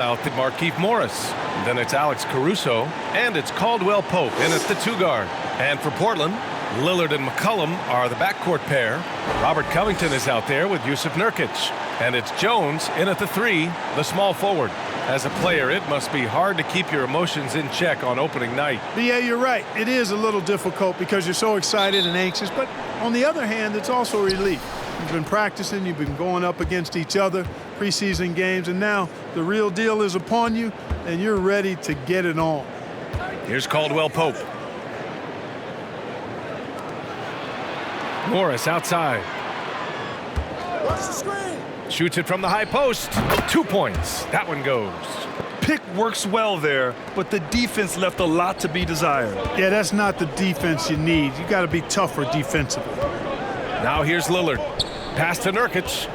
Out to Markieff Morris. Then it's Alex Caruso, and it's Caldwell Pope in at the 2-guard. And for Portland, Lillard and McCollum are the backcourt pair. Robert Covington is out there with Yusuf Nurkic. And it's Jones in at the 3, the small forward. As a player, it must be hard to keep your emotions in check on opening night. B.A., you're right. It is a little difficult because you're so excited and anxious. But on the other hand, it's also a relief. You've been practicing, you've been going up against each other, preseason games, and now the real deal is upon you, and you're ready to get it on. Here's Caldwell Pope. Morris outside. Watch the screen. Shoots it from the high post. 2 points. That one goes. Pick works well there, but the defense left a lot to be desired. Yeah, that's not the defense you need. You got to be tougher defensively. Now here's Lillard. Pass to Nurkic.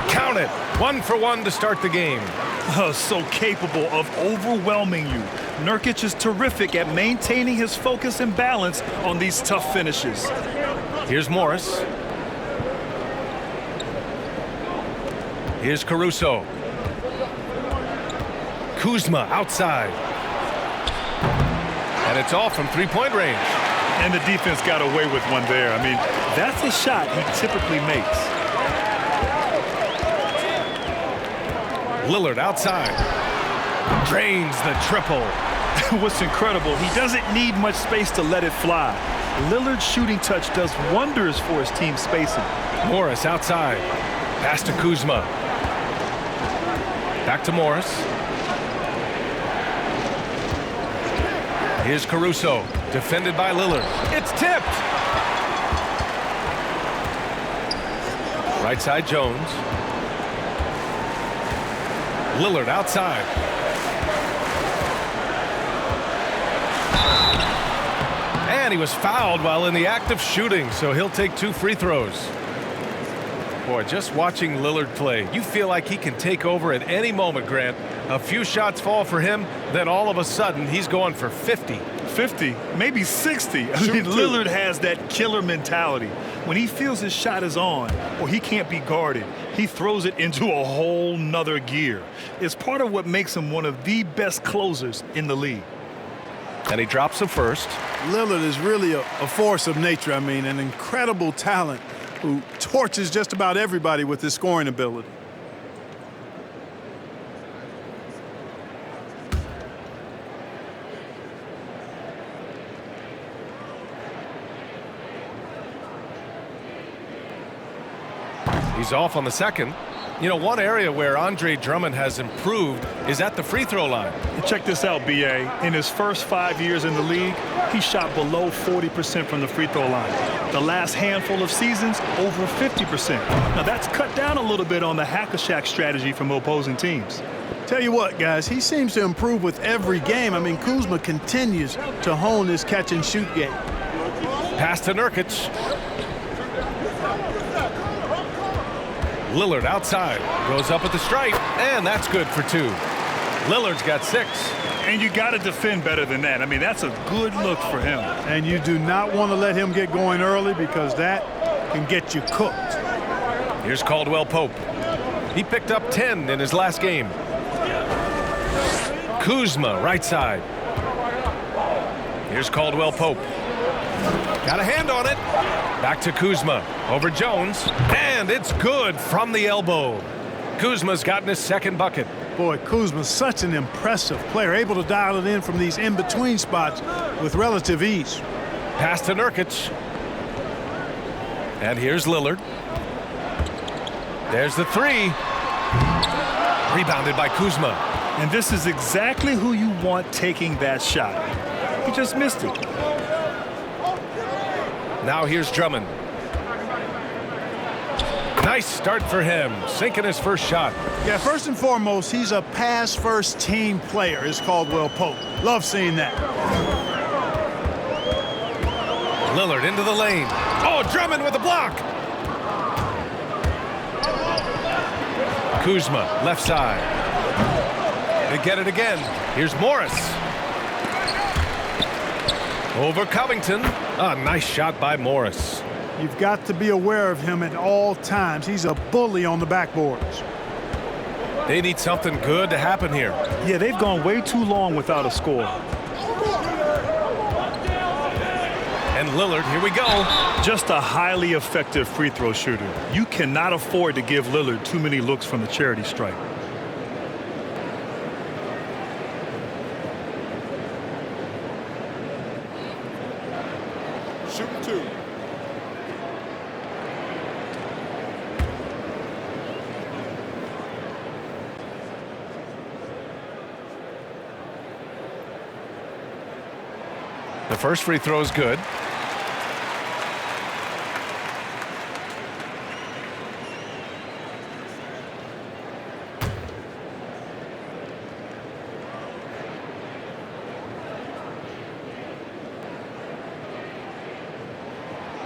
Count it. 1 for 1 to start the game. So capable of overwhelming you. Nurkic is terrific at maintaining his focus and balance on these tough finishes. Here's Morris. Here's Caruso. Kuzma outside. And it's off from three-point range. And the defense got away with one there. I mean, that's a shot he typically makes. Lillard outside. Drains the triple. What's incredible, he doesn't need much space to let it fly. Lillard's shooting touch does wonders for his team spacing. Morris outside. Pass to Kuzma. Back to Morris. Here's Caruso, defended by Lillard. It's tipped. Right side Jones. Lillard outside. And he was fouled while in the act of shooting, so he'll take 2 free throws. Boy, just watching Lillard play, you feel like he can take over at any moment, Grant. A few shots fall for him, then all of a sudden he's going for 50. 50, maybe 60. I mean, Lillard has that killer mentality. When he feels his shot is on or he can't be guarded, he throws it into a whole nother gear. It's part of what makes him one of the best closers in the league. And he drops the first. Lillard is really a force of nature. I mean, an incredible talent who torches just about everybody with his scoring ability. He's off on the second. You know, one area where Andre Drummond has improved is at the free throw line. Check this out, B.A. In his first 5 years in the league, he shot below 40% from the free throw line. The last handful of seasons, over 50%. Now, that's cut down a little bit on the hack-a-shack strategy from opposing teams. Tell you what, guys, he seems to improve with every game. I mean, Kuzma continues to hone his catch-and-shoot game. Pass to Nurkic. Lillard outside, goes up at the stripe, and that's good for 2. Lillard's got 6. And you got to defend better than that. I mean, that's a good look for him. And you do not want to let him get going early because that can get you cooked. Here's Caldwell Pope. He picked up 10 in his last game. Kuzma, right side. Here's Caldwell Pope. Got a hand on it. Back to Kuzma. Over Jones. And it's good from the elbow. Kuzma's gotten his second bucket. Boy, Kuzma's such an impressive player, able to dial it in from these in-between spots with relative ease. Pass to Nurkic. And here's Lillard. There's the 3. Rebounded by Kuzma. And this is exactly who you want taking that shot. He just missed it. Now here's Drummond. Nice start for him, sinking his first shot. Yeah, first and foremost, he's a pass-first team player, is Caldwell Pope. Love seeing that. Lillard into the lane. Oh, Drummond with the block. Kuzma, left side. They get it again. Here's Morris. Over Covington. A nice shot by Morris. You've got to be aware of him at all times. He's a bully on the backboards. They need something good to happen here. Yeah, they've gone way too long without a score. And Lillard, here we go. Just a highly effective free throw shooter. You cannot afford to give Lillard too many looks from the charity stripe. Shooting 2. The first free throw is good.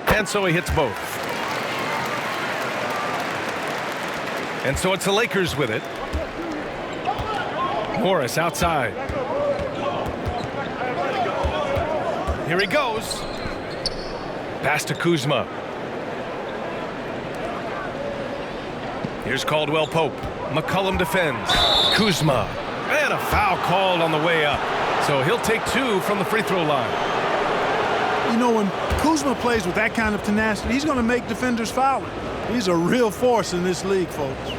And so he hits both. And so it's the Lakers with it. Morris outside. Here he goes. Pass to Kuzma. Here's Caldwell Pope. McCollum defends. Kuzma. And a foul called on the way up. So he'll take 2 from the free throw line. You know, when Kuzma plays with that kind of tenacity, he's going to make defenders foul him. He's a real force in this league, folks.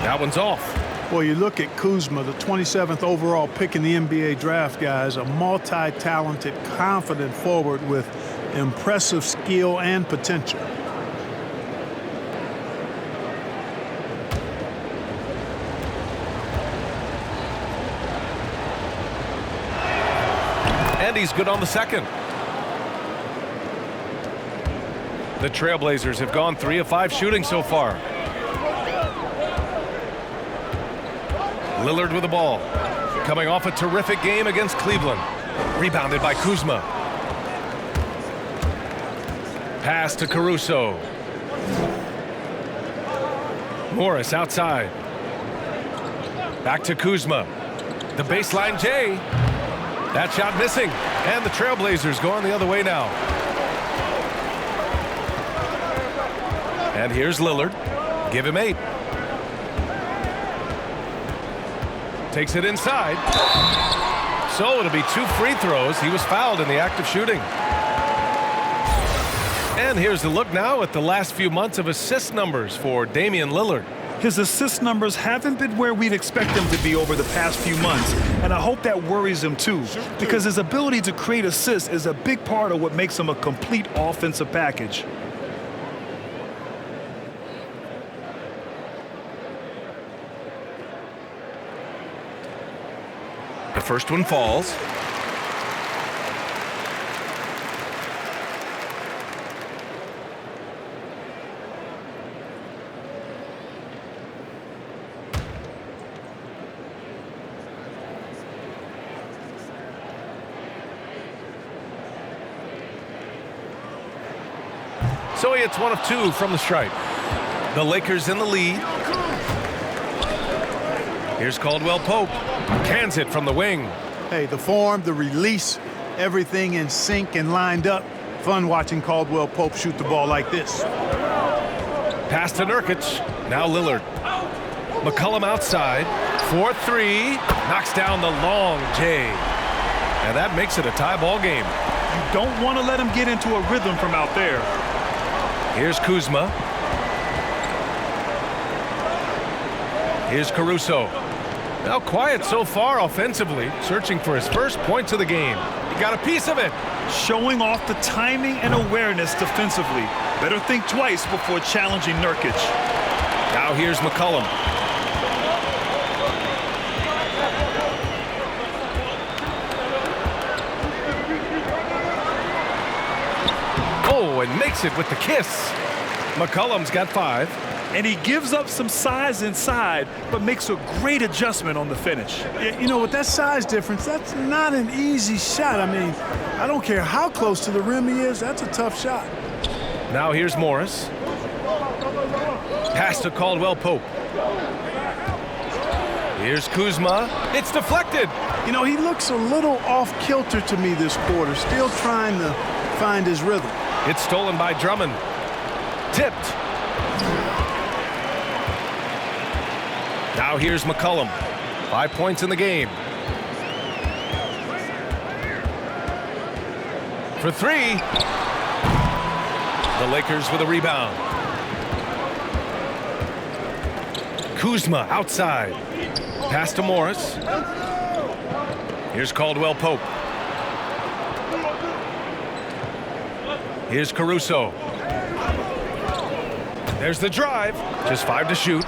That one's off. Well, you look at Kuzma, the 27th overall pick in the NBA draft, guys, a multi-talented, confident forward with impressive skill and potential. And he's good on the second. The Trailblazers have gone 3 of 5 shooting so far. Lillard with the ball. Coming off a terrific game against Cleveland. Rebounded by Kuzma. Pass to Caruso. Morris outside. Back to Kuzma. The baseline J. That shot missing. And the Trailblazers going the other way now. And here's Lillard. Give him 8. Takes it inside. So it'll be 2 free throws. He was fouled in the act of shooting. And here's the look now at the last few months of assist numbers for Damian Lillard. His assist numbers haven't been where we'd expect them to be over the past few months, and I hope that worries him too, because his ability to create assists is a big part of what makes him a complete offensive package. The first one falls. So he hits 1 of 2 from the stripe. The Lakers in the lead. Here's Caldwell Pope. Cans it from the wing. Hey, the form, the release, everything in sync and lined up. Fun watching Caldwell Pope shoot the ball like this. Pass to Nurkic. Now Lillard. McCollum outside. 4-3. Knocks down the long J. And that makes it a tie ball game. You don't want to let him get into a rhythm from out there. Here's Kuzma. Here's Caruso. Now quiet so far offensively, searching for his first points of the game. He got a piece of it. Showing off the timing and awareness defensively. Better think twice before challenging Nurkic. Now here's McCollum. Oh, and makes it with the kiss. McCollum's got 5. And he gives up some size inside, but makes a great adjustment on the finish. Yeah, you know, with that size difference, that's not an easy shot. I mean, I don't care how close to the rim he is, that's a tough shot. Now here's Morris. Pass to Caldwell Pope. Here's Kuzma. It's deflected. You know, he looks a little off kilter to me this quarter, still trying to find his rhythm. It's stolen by Drummond. Tipped. Now here's McCollum. 5 points in the game. For three. The Lakers with a rebound. Kuzma outside. Pass to Morris. Here's Caldwell Pope. Here's Caruso. There's the drive. Just 5 to shoot.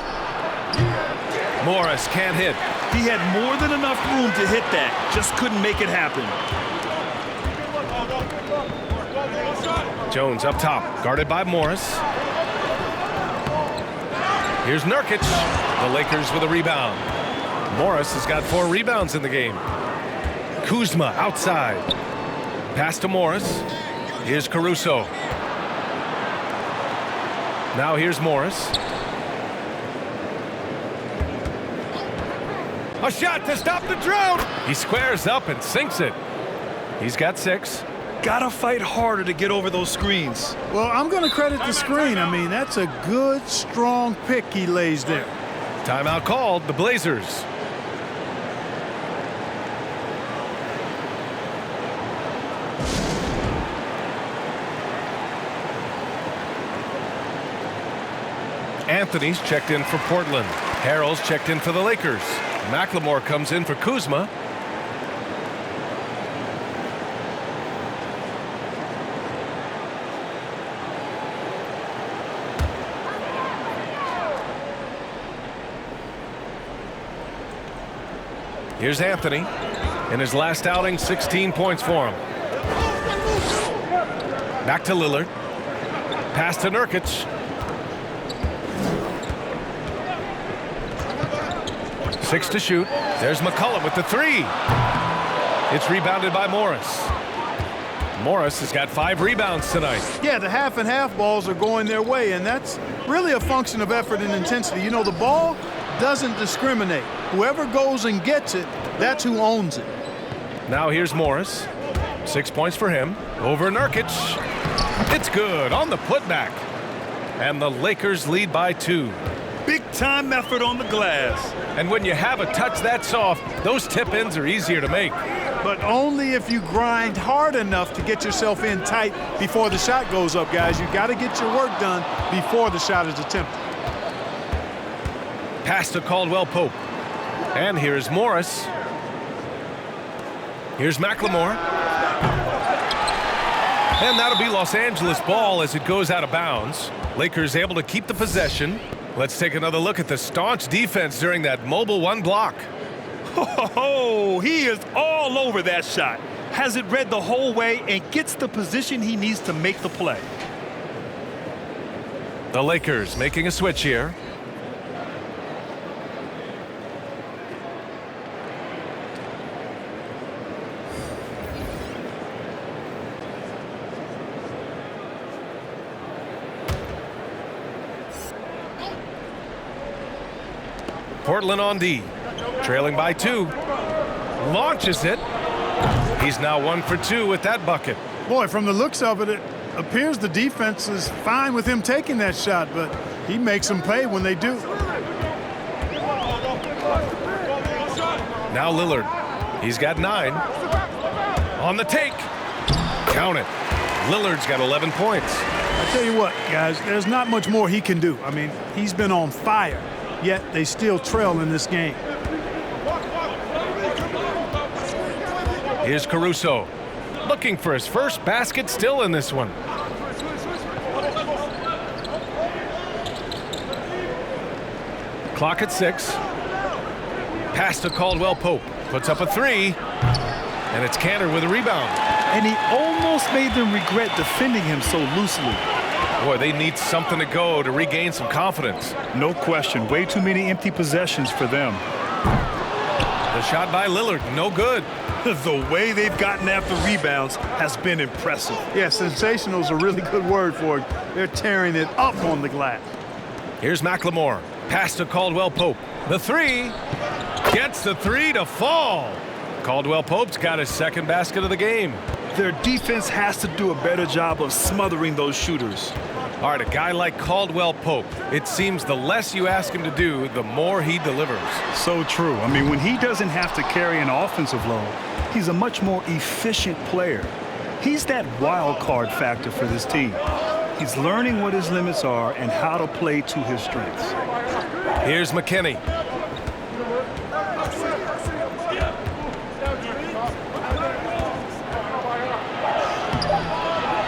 Morris can't hit. He had more than enough room to hit that, just couldn't make it happen. Jones up top, guarded by Morris. Here's Nurkic. The Lakers with a rebound. Morris has got 4 rebounds in the game. Kuzma outside. Pass to Morris. Here's Caruso. Now here's Morris. A shot to stop the drought. He squares up and sinks it. He's got 6. Gotta fight harder to get over those screens. Well, I'm going to credit the screen. I mean, that's a good, strong pick he lays there. Timeout called, the Blazers. Anthony's checked in for Portland. Harrell's checked in for the Lakers. McLemore comes in for Kuzma. Here's Anthony. In his last outing, 16 points for him. Back to Lillard. Pass to Nurkic. 6 to shoot. There's McCollum with the 3. It's rebounded by Morris. Morris has got 5 rebounds tonight. Yeah, the half and half balls are going their way, and that's really a function of effort and intensity. You know, the ball doesn't discriminate. Whoever goes and gets it, that's who owns it. Now here's Morris. 6 points for him. Over Nurkic. It's good on the putback. And the Lakers lead by 2. Big-time effort on the glass. And when you have a touch that soft, those tip-ins are easier to make. But only if you grind hard enough to get yourself in tight before the shot goes up, guys. You got to get your work done before the shot is attempted. Pass to Caldwell Pope. And here's Morris. Here's McLemore. And that'll be Los Angeles ball as it goes out of bounds. Lakers able to keep the possession. Let's take another look at the staunch defense during that mobile 1 block. Oh, he is all over that shot. Has it read the whole way and gets the position he needs to make the play. The Lakers making a switch here. Portland on D, trailing by 2. Launches it. He's now 1 for 2 with that bucket. Boy, from the looks of it, it appears the defense is fine with him taking that shot, but he makes them pay when they do. Now Lillard. He's got 9. On the take. Count it. Lillard's got 11 points. I tell you what, guys, there's not much more he can do. I mean, he's been on fire, yet they still trail in this game. Here's Caruso. Looking for his first basket still in this one. Clock at 6. Pass to Caldwell Pope. Puts up a 3. And it's Cantor with a rebound. And he almost made them regret defending him so loosely. Boy, they need something to go to regain some confidence. No question. Way too many empty possessions for them. The shot by Lillard, no good. The way they've gotten after rebounds has been impressive. Yeah, sensational is a really good word for it. They're tearing it up on the glass. Here's McLemore. Pass to Caldwell Pope. The three. Gets the three to fall. Caldwell Pope's got his second basket of the game. Their defense has to do a better job of smothering those shooters. All right, a guy like Caldwell Pope, it seems the less you ask him to do, the more he delivers. So true. I mean, when he doesn't have to carry an offensive load, he's a much more efficient player. He's that wild card factor for this team. He's learning what his limits are and how to play to his strengths. Here's McKinney.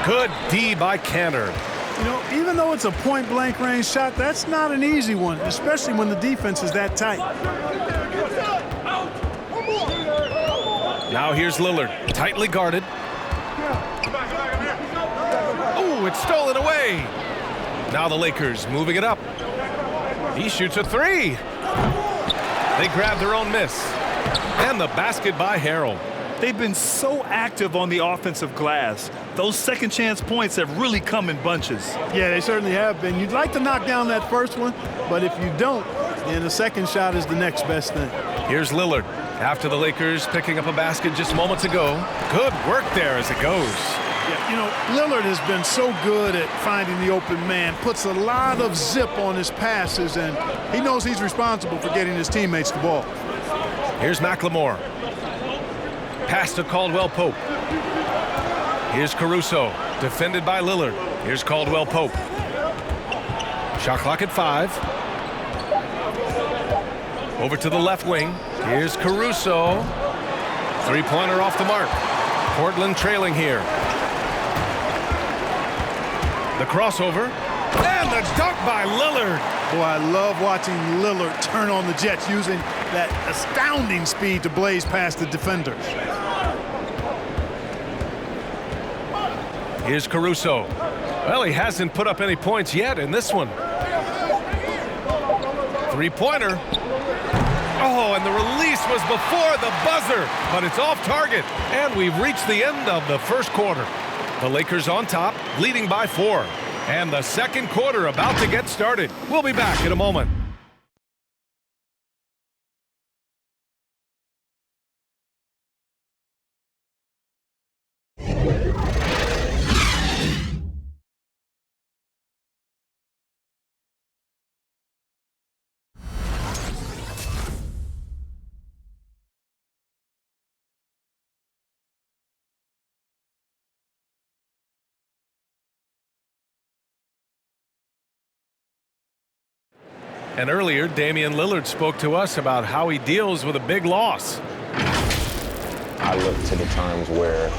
Good D by Canner. You know, even though it's a point-blank range shot, that's not an easy one, especially when the defense is that tight. Now here's Lillard, tightly guarded. Ooh, it's stolen away. Now the Lakers moving it up. He shoots a three. They grab their own miss. And the basket by Harrell. They've been so active on the offensive glass. Those second chance points have really come in bunches. Yeah, they certainly have been. You'd like to knock down that first one, but if you don't, then the second shot is the next best thing. Here's Lillard after the Lakers picking up a basket just moments ago. Good work there as it goes. Yeah, you know, Lillard has been so good at finding the open man, puts a lot of zip on his passes, and he knows he's responsible for getting his teammates the ball. Here's McLemore. Pass to Caldwell Pope. Here's Caruso, defended by Lillard. Here's Caldwell Pope. Shot clock at 5. Over to the left wing. Here's Caruso. Three-pointer off the mark. Portland trailing here. The crossover. And the dunk by Lillard. Boy, I love watching Lillard turn on the Jets using that astounding speed to blaze past the defenders. Here's Caruso. Well, he hasn't put up any points yet in this one. Three-pointer. Oh, and the release was before the buzzer, but it's off target. And we've reached the end of the first quarter. The Lakers on top, leading by 4. And the second quarter about to get started. We'll be back in a moment. And earlier, Damian Lillard spoke to us about how he deals with a big loss. I look to the times where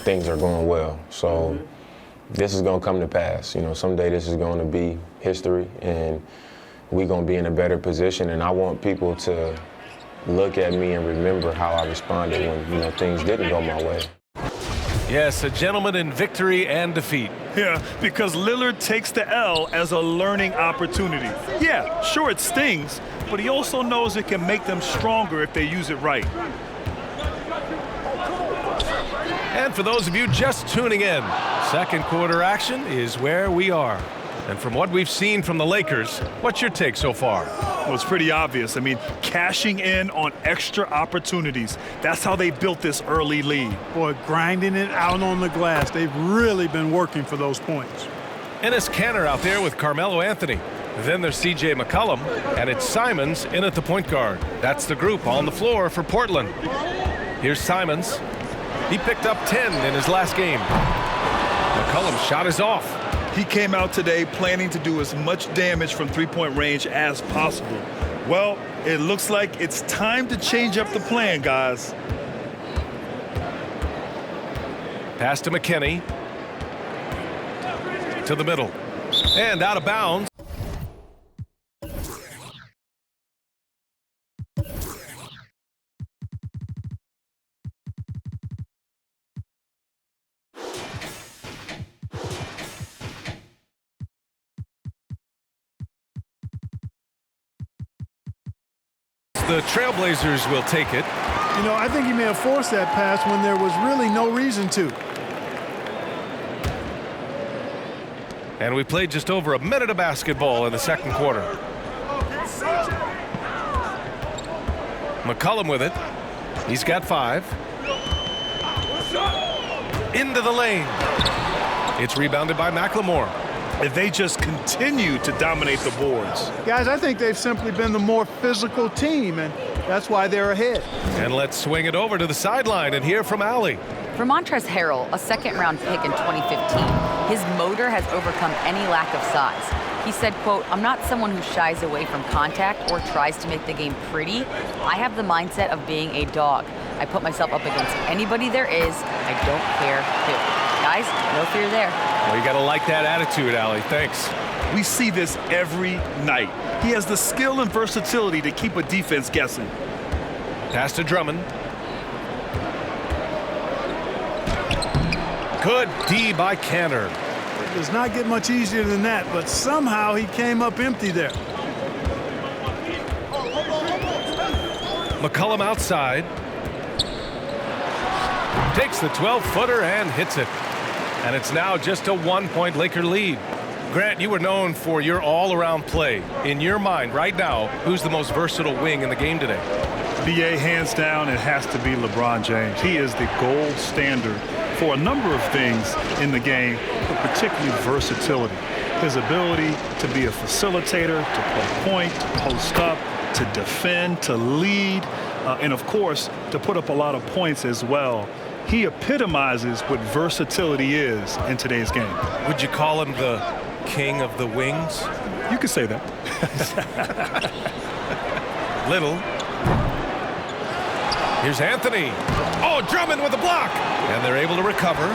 things are going well. So this is going to come to pass. You know, someday this is going to be history, and we're going to be in a better position. And I want people to look at me and remember how I responded when, you know, things didn't go my way. Yes, a gentleman in victory and defeat. Yeah, because Lillard takes the L as a learning opportunity. Yeah, sure it stings, but he also knows it can make them stronger if they use it right. And for those of you just tuning in, second quarter action is where we are. And from what we've seen from the Lakers, what's your take so far? Well, it's pretty obvious. I mean, cashing in on extra opportunities. That's how they built this early lead. Boy, grinding it out on the glass. They've really been working for those points. Ennis Canner out there with Carmelo Anthony. Then there's C.J. McCollum, and it's Simons in at the point guard. That's the group on the floor for Portland. Here's Simons. He picked up 10 in his last game. McCollum's shot is off. He came out today planning to do as much damage from three-point range as possible. Well, it looks like it's time to change up the plan, guys. Pass to McKinney. To the middle. And out of bounds. the Trailblazers will take it. You know, I think he may have forced that pass when there was really no reason to. And we played just over a minute of basketball in the second quarter. McCollum with it. He's got 5. Into the lane. It's rebounded by McLemore. If they just continue to dominate the boards. Guys, I think they've simply been the more physical team, and that's why they're ahead. And let's swing it over to the sideline and hear from Allie. For Montrezl Harrell, a second-round pick in 2015, his motor has overcome any lack of size. He said, quote, "I'm not someone who shies away from contact or tries to make the game pretty. I have the mindset of being a dog. I put myself up against anybody there is. I don't care who." Guys, no fear there. Well, you got to like that attitude, Allie. Thanks. We see this every night. He has the skill and versatility to keep a defense guessing. Pass to Drummond. Good D by Canner. It does not get much easier than that, but somehow he came up empty there. McCollum outside. Takes the 12-footer and hits it. And it's now just a 1-point Laker lead. Grant, you were known for your all-around play. In your mind right now, who's the most versatile wing in the game today? BA, hands down, it has to be LeBron James. He is the gold standard for a number of things in the game, but particularly versatility. His ability to be a facilitator, to play point, to post up, to defend, to lead, and of course, to put up a lot of points as well. He epitomizes what versatility is in today's game. Would you call him the king of the wings? You could say that. Little. Here's Anthony. Oh, Drummond with the block. And they're able to recover.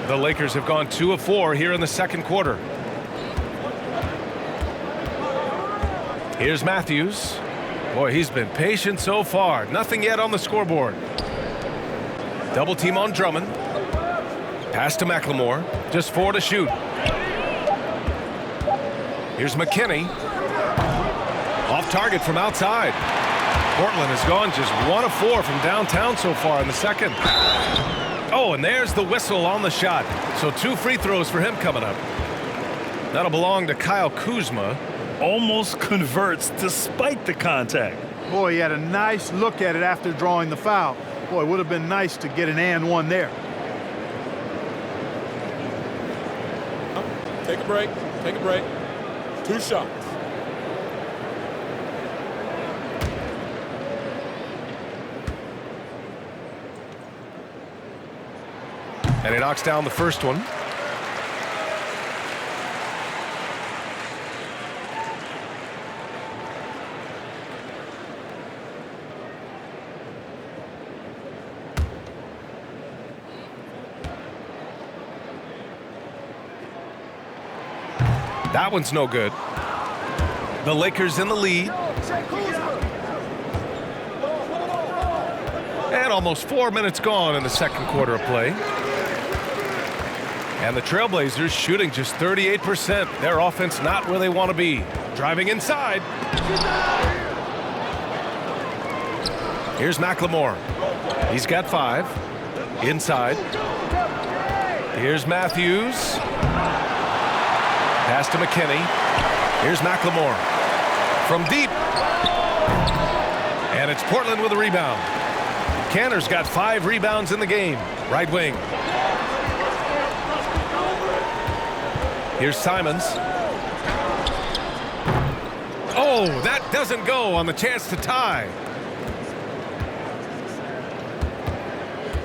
The Lakers have gone 2 of 4 here in the second quarter. Here's Matthews. Boy, he's been patient so far. Nothing yet on the scoreboard. Double team on Drummond. Pass to McLemore. Just 4 to shoot. Here's McKinney. Off target from outside. Portland has gone just 1 of 4 from downtown so far in the second. Oh, and there's the whistle on the shot. So 2 free throws for him coming up. That'll belong to Kyle Kuzma. Almost converts despite the contact. Boy, he had a nice look at it after drawing the foul. Boy, it would have been nice to get an and one there. Take a break. Take a break. 2 shots. And he knocks down the first one. That one's no good. The Lakers in the lead. And almost 4 minutes gone in the second quarter of play. And the Trailblazers shooting just 38%. Their offense not where they want to be. Driving inside. Here's McLemore. He's got 5. Inside. Here's Matthews. Pass to McKinney. Here's McLemore. From deep. And it's Portland with a rebound. Canner's got 5 rebounds in the game. Right wing. Here's Simons. Oh, that doesn't go on the chance to tie.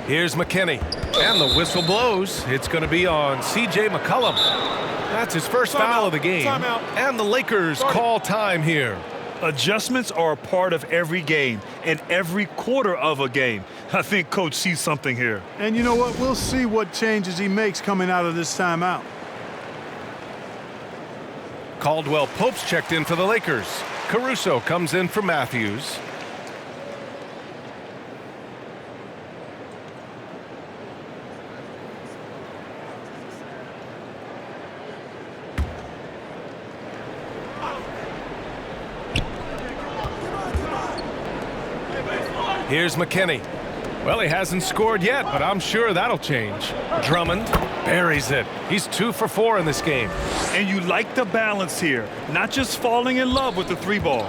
Here's McKinney. And the whistle blows. It's going to be on C.J. McCollum. That's his first foul of the game. And the Lakers call time here. Adjustments are a part of every game and every quarter of a game. I think Coach sees something here. And you know what? We'll see what changes he makes coming out of this timeout. Caldwell Pope's checked in for the Lakers. Caruso comes in for Matthews. Here's McKinney. Well, he hasn't scored yet, but I'm sure that'll change. Drummond buries it. He's 2 for 4 in this game. And you like the balance here, not just falling in love with the 3-ball.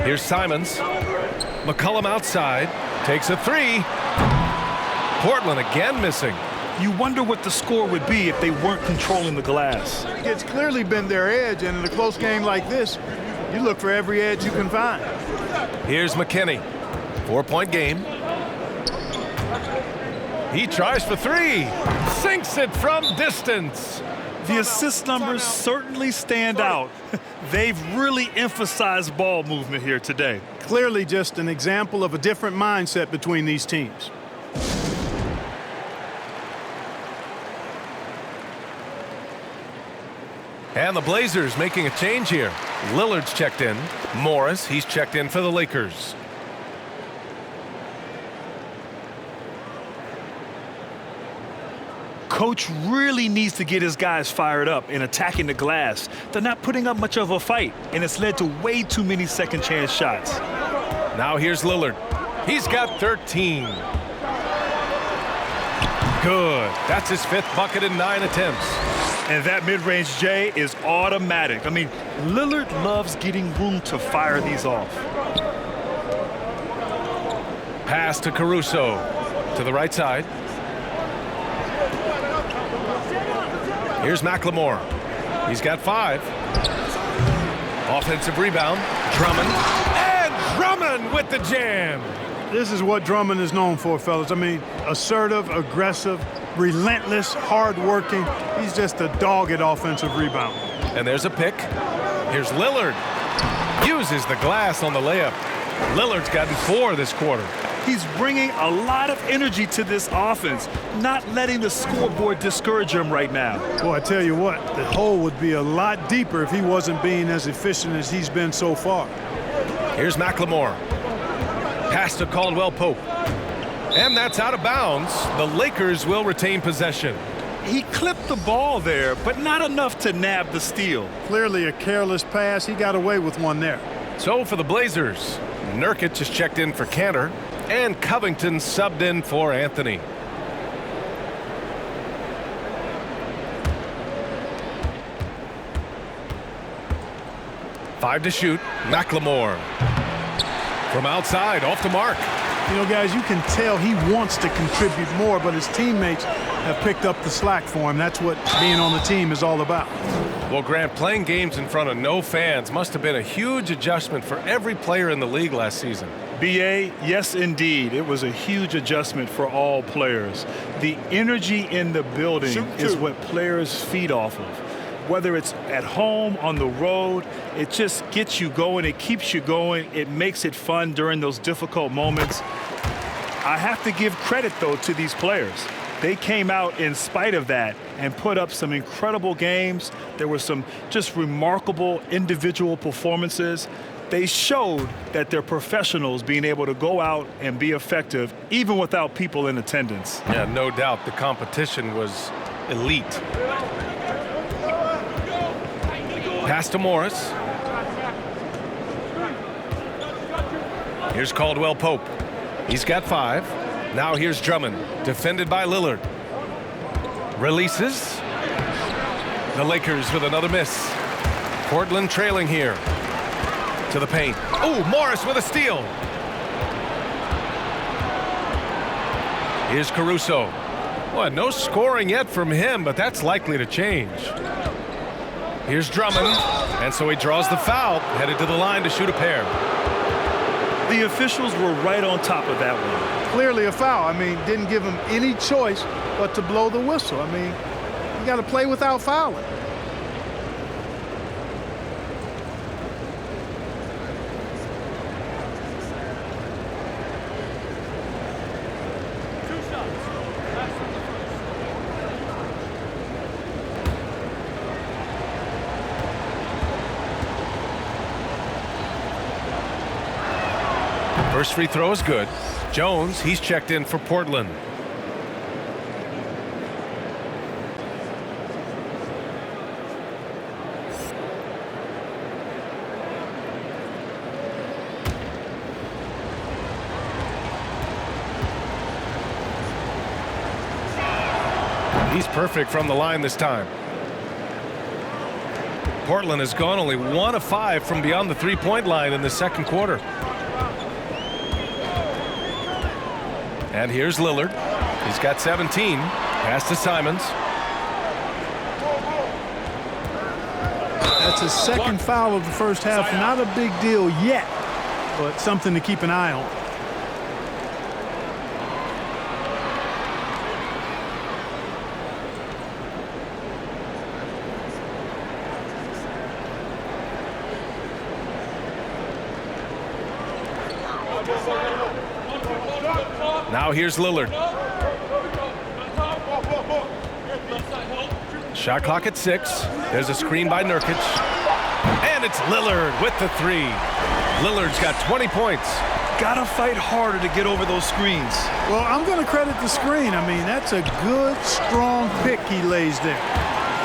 Here's Simons. McCollum outside. Takes a 3. Portland again missing. You wonder what the score would be if they weren't controlling the glass. It's clearly been their edge, and in a close game like this, you look for every edge you can find. Here's McKinney. 4-point game. He tries for 3. Sinks it from distance. The assist numbers certainly stand out. They've really emphasized ball movement here today. Clearly just an example of a different mindset between these teams. And the Blazers making a change here. Lillard's checked in. Morris, he's checked in for the Lakers. Coach really needs to get his guys fired up in attacking the glass. They're not putting up much of a fight, and it's led to way too many second chance shots. Now here's Lillard. He's got 13. Good. That's his 5th bucket in 9 attempts. And that mid-range J is automatic. I mean, Lillard loves getting room to fire these off. Pass to Caruso. To the right side. Here's McLemore. He's got 5. Offensive rebound. Drummond. And Drummond with the jam. This is what Drummond is known for, fellas. I mean, assertive, aggressive, relentless, hard-working. He's just a dog at offensive rebound. And there's a pick. Here's Lillard. Uses the glass on the layup. Lillard's gotten 4 this quarter. He's bringing a lot of energy to this offense, not letting the scoreboard discourage him right now. Boy, I tell you what, the hole would be a lot deeper if he wasn't being as efficient as he's been so far. Here's McLemore. Pass to Caldwell Pope. And that's out of bounds. The Lakers will retain possession. He clipped the ball there, but not enough to nab the steal. Clearly a careless pass. He got away with one there. So for the Blazers, Nurkic is checked in for Cantor, and Covington subbed in for Anthony. Five to shoot. McLemore. From outside, off the mark. You know, guys, you can tell he wants to contribute more, but his teammates have picked up the slack for him. That's what being on the team is all about. Well, Grant, playing games in front of no fans must have been a huge adjustment for every player in the league last season. B.A., yes, indeed. It was a huge adjustment for all players. The energy in the building is what players feed off of. Whether it's at home, on the road, it just gets you going. It keeps you going. It makes it fun during those difficult moments. I have to give credit, though, to these players. They came out in spite of that and put up some incredible games. There were some just remarkable individual performances. They showed that they're professionals being able to go out and be effective even without people in attendance. Yeah, no doubt the competition was elite. Pass to Morris. Here's Caldwell Pope. He's got 5. Now here's Drummond, defended by Lillard. Releases. The Lakers with another miss. Portland trailing here. To the paint. Oh, Morris with a steal. Here's Caruso. Well, no scoring yet from him, but that's likely to change. Here's Drummond, and so he draws the foul, headed to the line to shoot a pair. The officials were right on top of that one. Clearly a foul. I mean, didn't give him any choice but to blow the whistle. I mean, you got to play without fouling. First free throw is good. Jones, he's checked in for Portland. He's perfect from the line this time. Portland has gone only 1 of 5 from beyond the three-point line in the second quarter. And here's Lillard. He's got 17. Pass to Simons. That's his second foul of the first half. Not a big deal yet, but something to keep an eye on. Now here's Lillard. Shot clock at 6. There's a screen by Nurkic. And it's Lillard with the 3. Lillard's got 20 points. Gotta fight harder to get over those screens. Well, I'm going to credit the screen. I mean, that's a good, strong pick he lays there.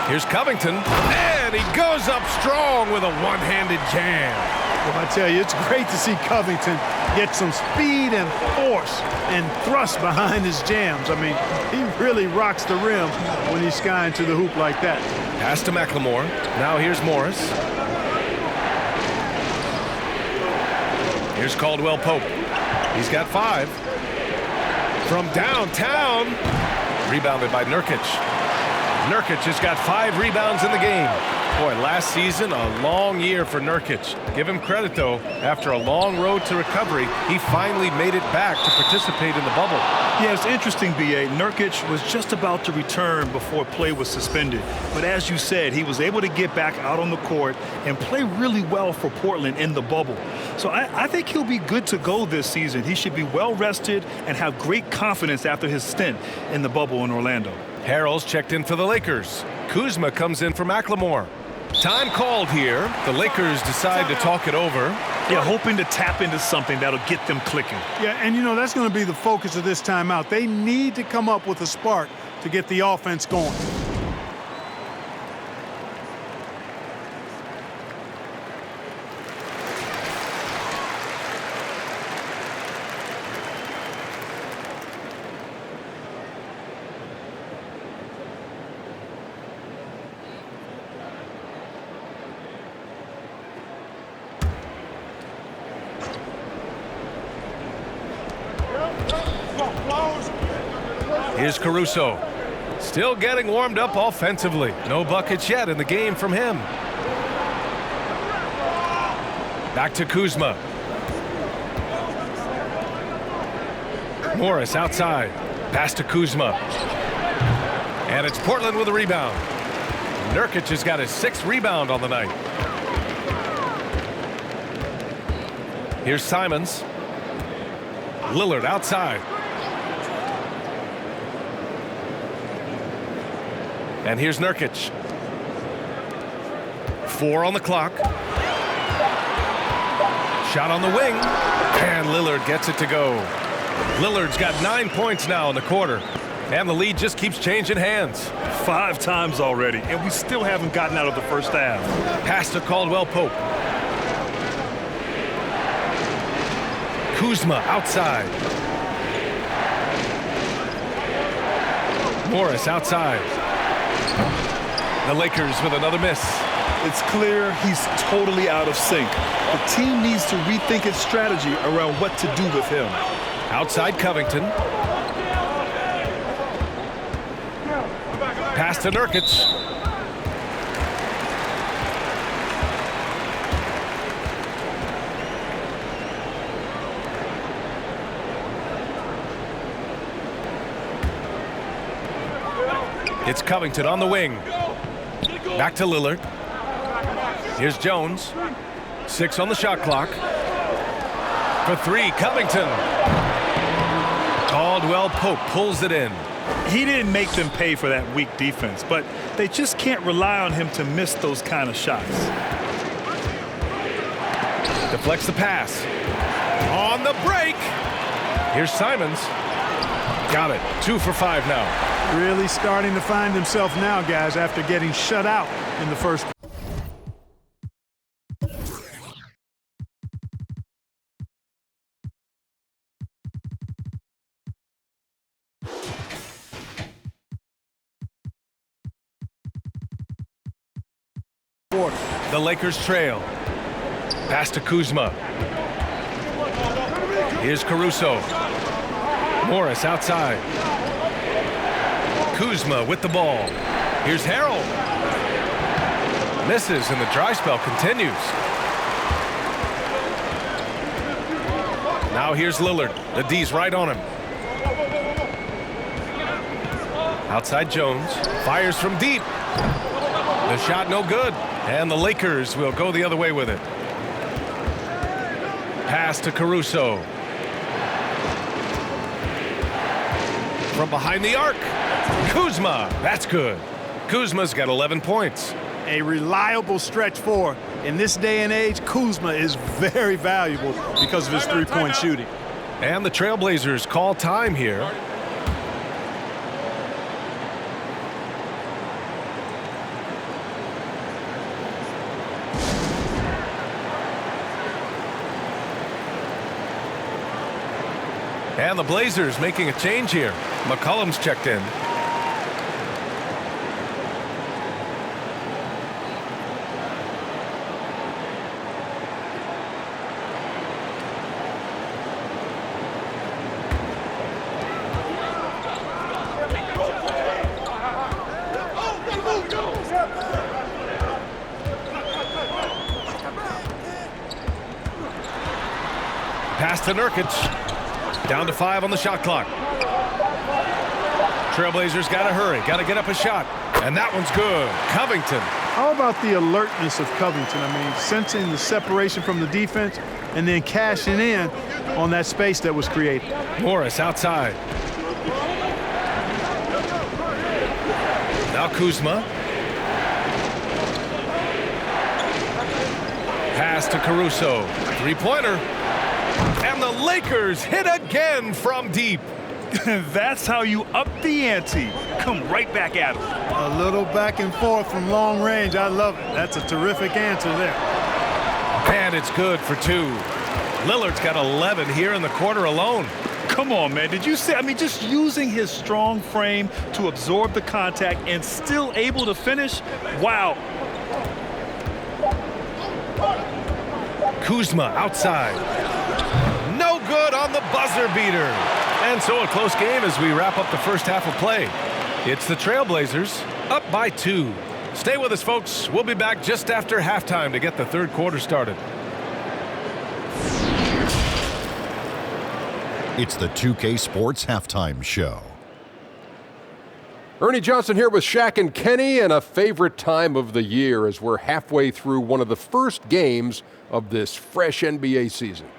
Here's Covington. And he goes up strong with a one-handed jam. Well, I tell you, it's great to see Covington get some speed and force and thrust behind his jams. I mean, he really rocks the rim when he's skying to the hoop like that. Pass to McLemore. Now here's Morris. Here's Caldwell Pope. He's got 5. From downtown. Rebounded by Nurkic. Nurkic has got 5 rebounds in the game. Boy, last season, a long year for Nurkic. Give him credit, though. After a long road to recovery, he finally made it back to participate in the bubble. Yeah, it's interesting, B.A. Nurkic was just about to return before play was suspended. But as you said, he was able to get back out on the court and play really well for Portland in the bubble. So I think he'll be good to go this season. He should be well-rested and have great confidence after his stint in the bubble in Orlando. Harrell's checked in for the Lakers. Kuzma comes in for McLemore. Time called here. The Lakers decide to talk it over. Yeah, hoping to tap into something that'll get them clicking. Yeah, and you know, that's going to be the focus of this timeout. They need to come up with a spark to get the offense going. Here's Caruso. Still getting warmed up offensively. No buckets yet in the game from him. Back to Kuzma. Morris outside. Pass to Kuzma. And it's Portland with a rebound. Nurkic has got his 6th rebound on the night. Here's Simons. Lillard outside. And here's Nurkic. 4 on the clock. Shot on the wing. And Lillard gets it to go. Lillard's got 9 points now in the quarter. And the lead just keeps changing hands. 5 times already, and we still haven't gotten out of the first half. Pass to Caldwell Pope. Kuzma outside. Morris outside. The Lakers with another miss. It's clear he's totally out of sync. The team needs to rethink its strategy around what to do with him. Outside Covington. Pass to Nurkic. It's Covington on the wing. Back to Lillard. Here's Jones. 6 on the shot clock. For 3, Covington. Caldwell Pope pulls it in. He didn't make them pay for that weak defense, but they just can't rely on him to miss those kind of shots. Deflects the pass. On the break. Here's Simons. Got it. 2 for 5 now. Really starting to find himself now, guys, after getting shut out in the first The Lakers trail. Pass to Kuzma. Here's Caruso. Morris outside. Kuzma with the ball. Here's Harrell. Misses, and the dry spell continues. Now here's Lillard. The D's right on him. Outside Jones. Fires from deep. The shot no good. And the Lakers will go the other way with it. Pass to Caruso. From behind the arc. Kuzma. That's good. Kuzma's got 11 points. A reliable stretch four. In this day and age, Kuzma is very valuable because of his three-point shooting. And the Trailblazers call time here. And the Blazers making a change here. McCollum's checked in. Pass to Nurkic. Down to 5 on the shot clock. Trailblazers got to hurry. Got to get up a shot. And that one's good. Covington. How about the alertness of Covington? I mean, sensing the separation from the defense and then cashing in on that space that was created. Morris outside. Now Kuzma. Pass to Caruso. Three-pointer. And the Lakers hit again from deep. That's how you up the ante. Come right back at him. A little back and forth from long range. I love it. That's a terrific answer there. And it's good for 2. Lillard's got 11 here in the quarter alone. Come on, man. Did you see? I mean, just using his strong frame to absorb the contact and still able to finish. Wow. Kuzma outside. No good on the buzzer beater. And so a close game as we wrap up the first half of play. It's the Trailblazers up by 2. Stay with us, folks. We'll be back just after halftime to get the third quarter started. It's the 2K Sports Halftime Show. Ernie Johnson here with Shaq and Kenny, and a favorite time of the year as we're halfway through one of the first games of this fresh NBA season.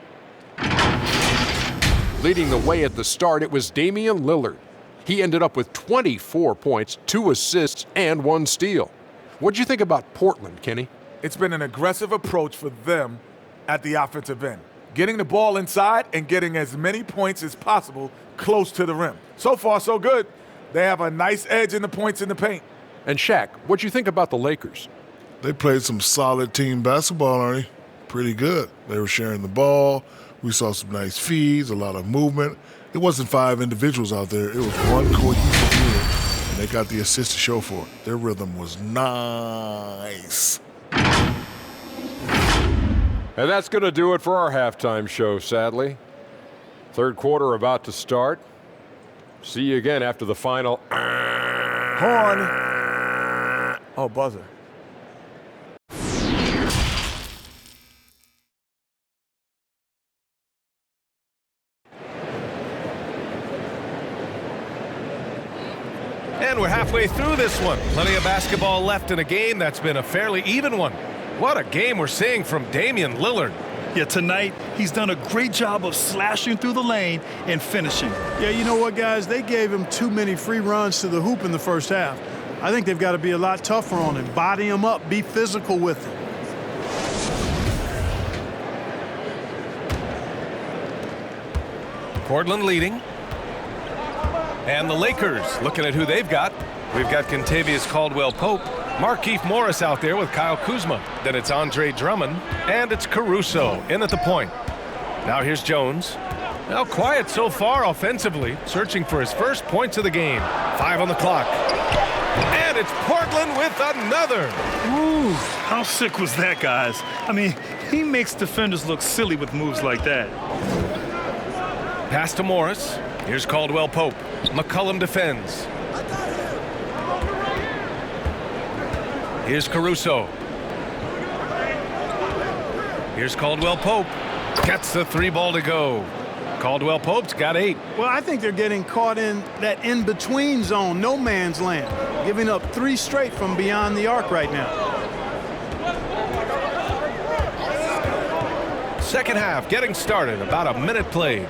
Leading the way at the start, it was Damian Lillard. He ended up with 24 points, 2 assists, and 1 steal. What'd you think about Portland, Kenny? It's been an aggressive approach for them at the offensive end. Getting the ball inside and getting as many points as possible close to the rim. So far, so good. They have a nice edge in the points in the paint. And Shaq, what'd you think about the Lakers? They played some solid team basketball, Ernie. Pretty good. They were sharing the ball. We saw some nice feeds, a lot of movement. It wasn't 5 individuals out there. It was one cohesive unit, and they got the assist to show for it. Their rhythm was nice. And that's going to do it for our halftime show, sadly. Third quarter about to start. See you again after the final. Horn. Oh, buzzer. And we're halfway through this one. Plenty of basketball left in a game that's been a fairly even one. What a game we're seeing from Damian Lillard. Yeah, tonight he's done a great job of slashing through the lane and finishing. Yeah, you know what, guys? They gave him too many free runs to the hoop in the first half. I think they've got to be a lot tougher on him. Body him up. Be physical with him. Portland leading. And the Lakers looking at who they've got. We've got Kentavious Caldwell-Pope, Markieff Morris out there with Kyle Kuzma. Then it's Andre Drummond, and it's Caruso in at the point. Now here's Jones. Now quiet so far offensively, searching for his first points of the game. 5 on the clock. And And it's Portland with another. Ooh, how sick was that, guys? I mean, he makes defenders look silly with moves like that. Pass to Morris. Here's Caldwell Pope. McCollum defends. Here's Caruso. Here's Caldwell Pope. Gets the 3 ball to go. Caldwell Pope's got 8. Well, I think they're getting caught in that in-between zone, no man's land, giving up 3 straight from beyond the arc right now. Second half getting started. About a minute played.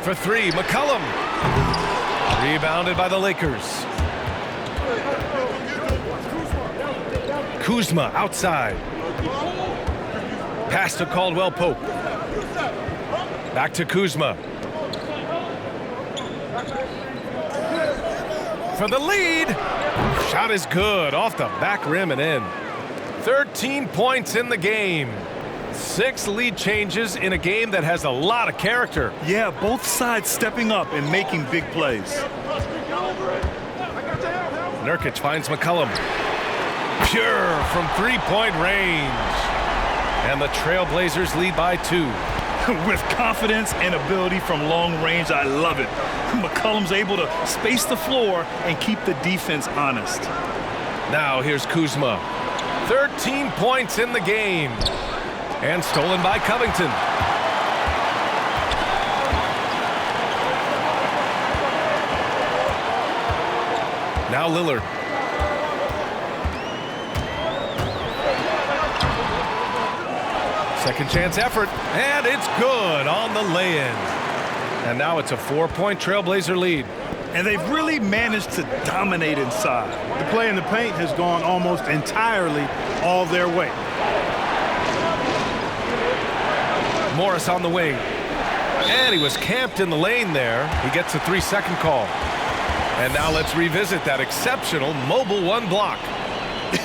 For 3, McCollum. Rebounded by the Lakers. Kuzma outside. Pass to Caldwell Pope. Back to Kuzma. For the lead. Shot is good. Off the back rim and in. 13 points in the game. 6 lead changes in a game that has a lot of character. Yeah, both sides stepping up and making big plays. Nurkic finds McCollum. Pure from 3-point range. And the Trailblazers lead by 2. With confidence and ability from long range, I love it. McCollum's able to space the floor and keep the defense honest. Now here's Kuzma. 13 points in the game. And stolen by Covington. Now Lillard. Second chance effort, and it's good on the lay-in. And now it's a 4-point Trailblazer lead. And they've really managed to dominate inside. The play in the paint has gone almost entirely all their way. Morris on the wing. And he was camped in the lane there. He gets a 3-second call. And now let's revisit that exceptional mobile 1 block.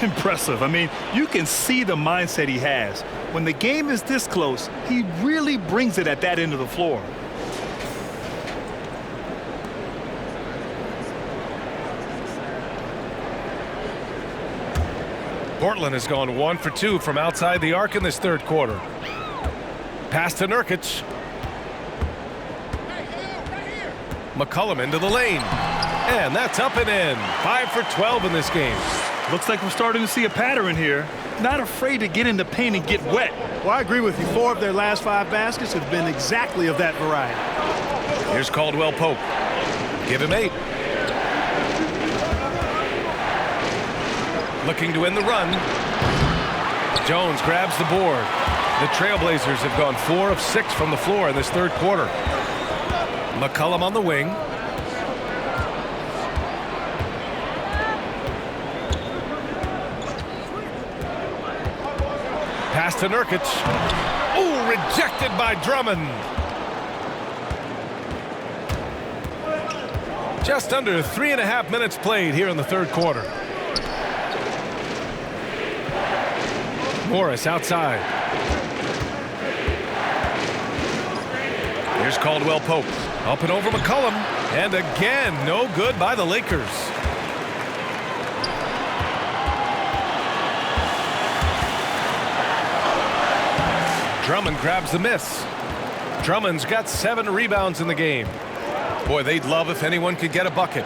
Impressive. I mean, you can see the mindset he has. When the game is this close, he really brings it at that end of the floor. Portland has gone 1 for 2 from outside the arc in this third quarter. Pass to Nurkic. McCollum into the lane. And that's up and in. 5 for 12 in this game. Looks like we're starting to see a pattern here. Not afraid to get in the paint and get wet. Well, I agree with you. 4 of their last 5 baskets have been exactly of that variety. Here's Caldwell Pope. Give him 8. Looking to win the run. Jones grabs the board. The Trailblazers have gone 4 of 6 from the floor in this third quarter. McCollum on the wing. Pass to Nurkic. Oh, rejected by Drummond. Just under 3.5 minutes played here in the third quarter. Morris outside. Here's Caldwell Pope. Up and over McCollum. And again, no good by the Lakers. Drummond grabs the miss. Drummond's got 7 rebounds in the game. Boy, they'd love if anyone could get a bucket.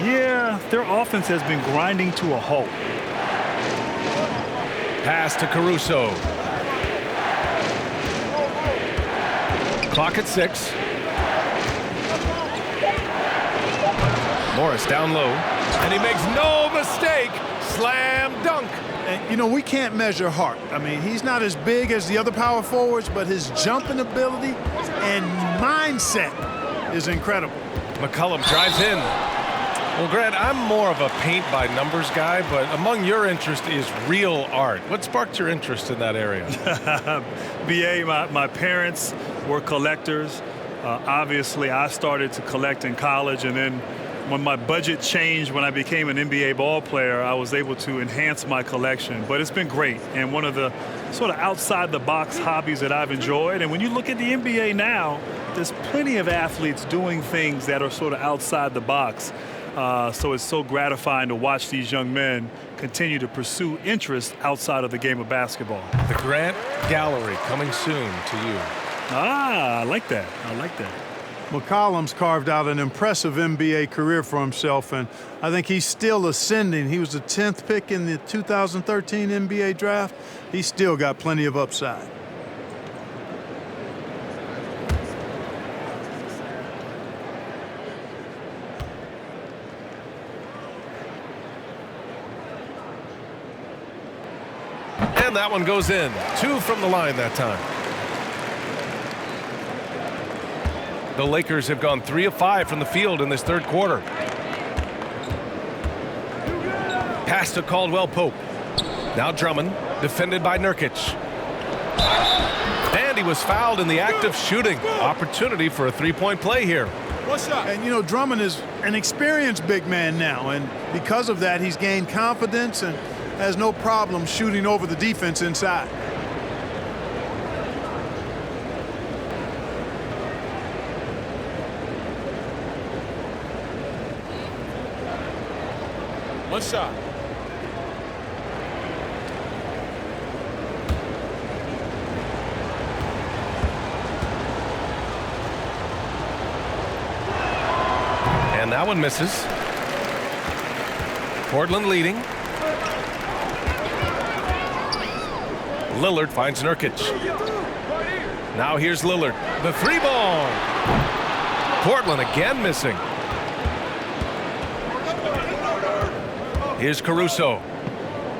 Yeah, their offense has been grinding to a halt. Pass to Caruso. Clock at 6. Morris down low. And he makes no mistake. Slam dunk. And, you know, we can't measure heart. I mean, he's not as big as the other power forwards, but his jumping ability and mindset is incredible. McCollum drives in. Well, Grant, I'm more of a paint-by-numbers guy, but among your interest is real art. What sparked your interest in that area? B.A., my parents were collectors. Obviously, I started to collect in college, and then when my budget changed when I became an NBA ball player, I was able to enhance my collection. But it's been great, and one of the sort of outside-the-box hobbies that I've enjoyed. And when you look at the NBA now, there's plenty of athletes doing things that are sort of outside the box. So it's so gratifying to watch these young men continue to pursue interest outside of the game of basketball. The Grant Gallery coming soon to you. I like that. I like that. McCollum's carved out an impressive NBA career for himself, and I think he's still ascending. He was the 10th pick in the 2013 NBA draft. He's still got plenty of upside. And that one goes in. 2 from the line that time. The Lakers have gone 3 of 5 from the field in this third quarter. Pass to Caldwell Pope. Now Drummond, defended by Nurkic. And he was fouled in the act of shooting. Opportunity for a three-point play here. What's up? And you know, Drummond is an experienced big man now, and because of that, he's gained confidence and has no problem shooting over the defense inside. One shot. And that one misses. Portland leading. Lillard finds Nurkic. Now here's Lillard. The 3-ball. Portland again missing. Here's Caruso.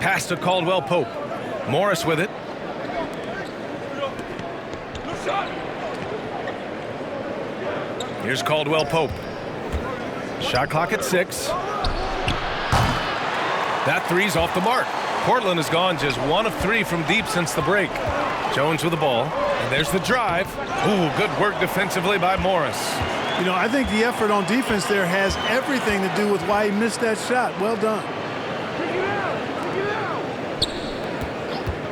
Pass to Caldwell Pope. Morris with it. Here's Caldwell Pope. Shot clock at 6. That three's off the mark. Portland has gone just 1 of 3 from deep since the break. Jones with the ball. And there's the drive. Ooh, good work defensively by Morris. You know, I think the effort on defense there has everything to do with why he missed that shot. Well done.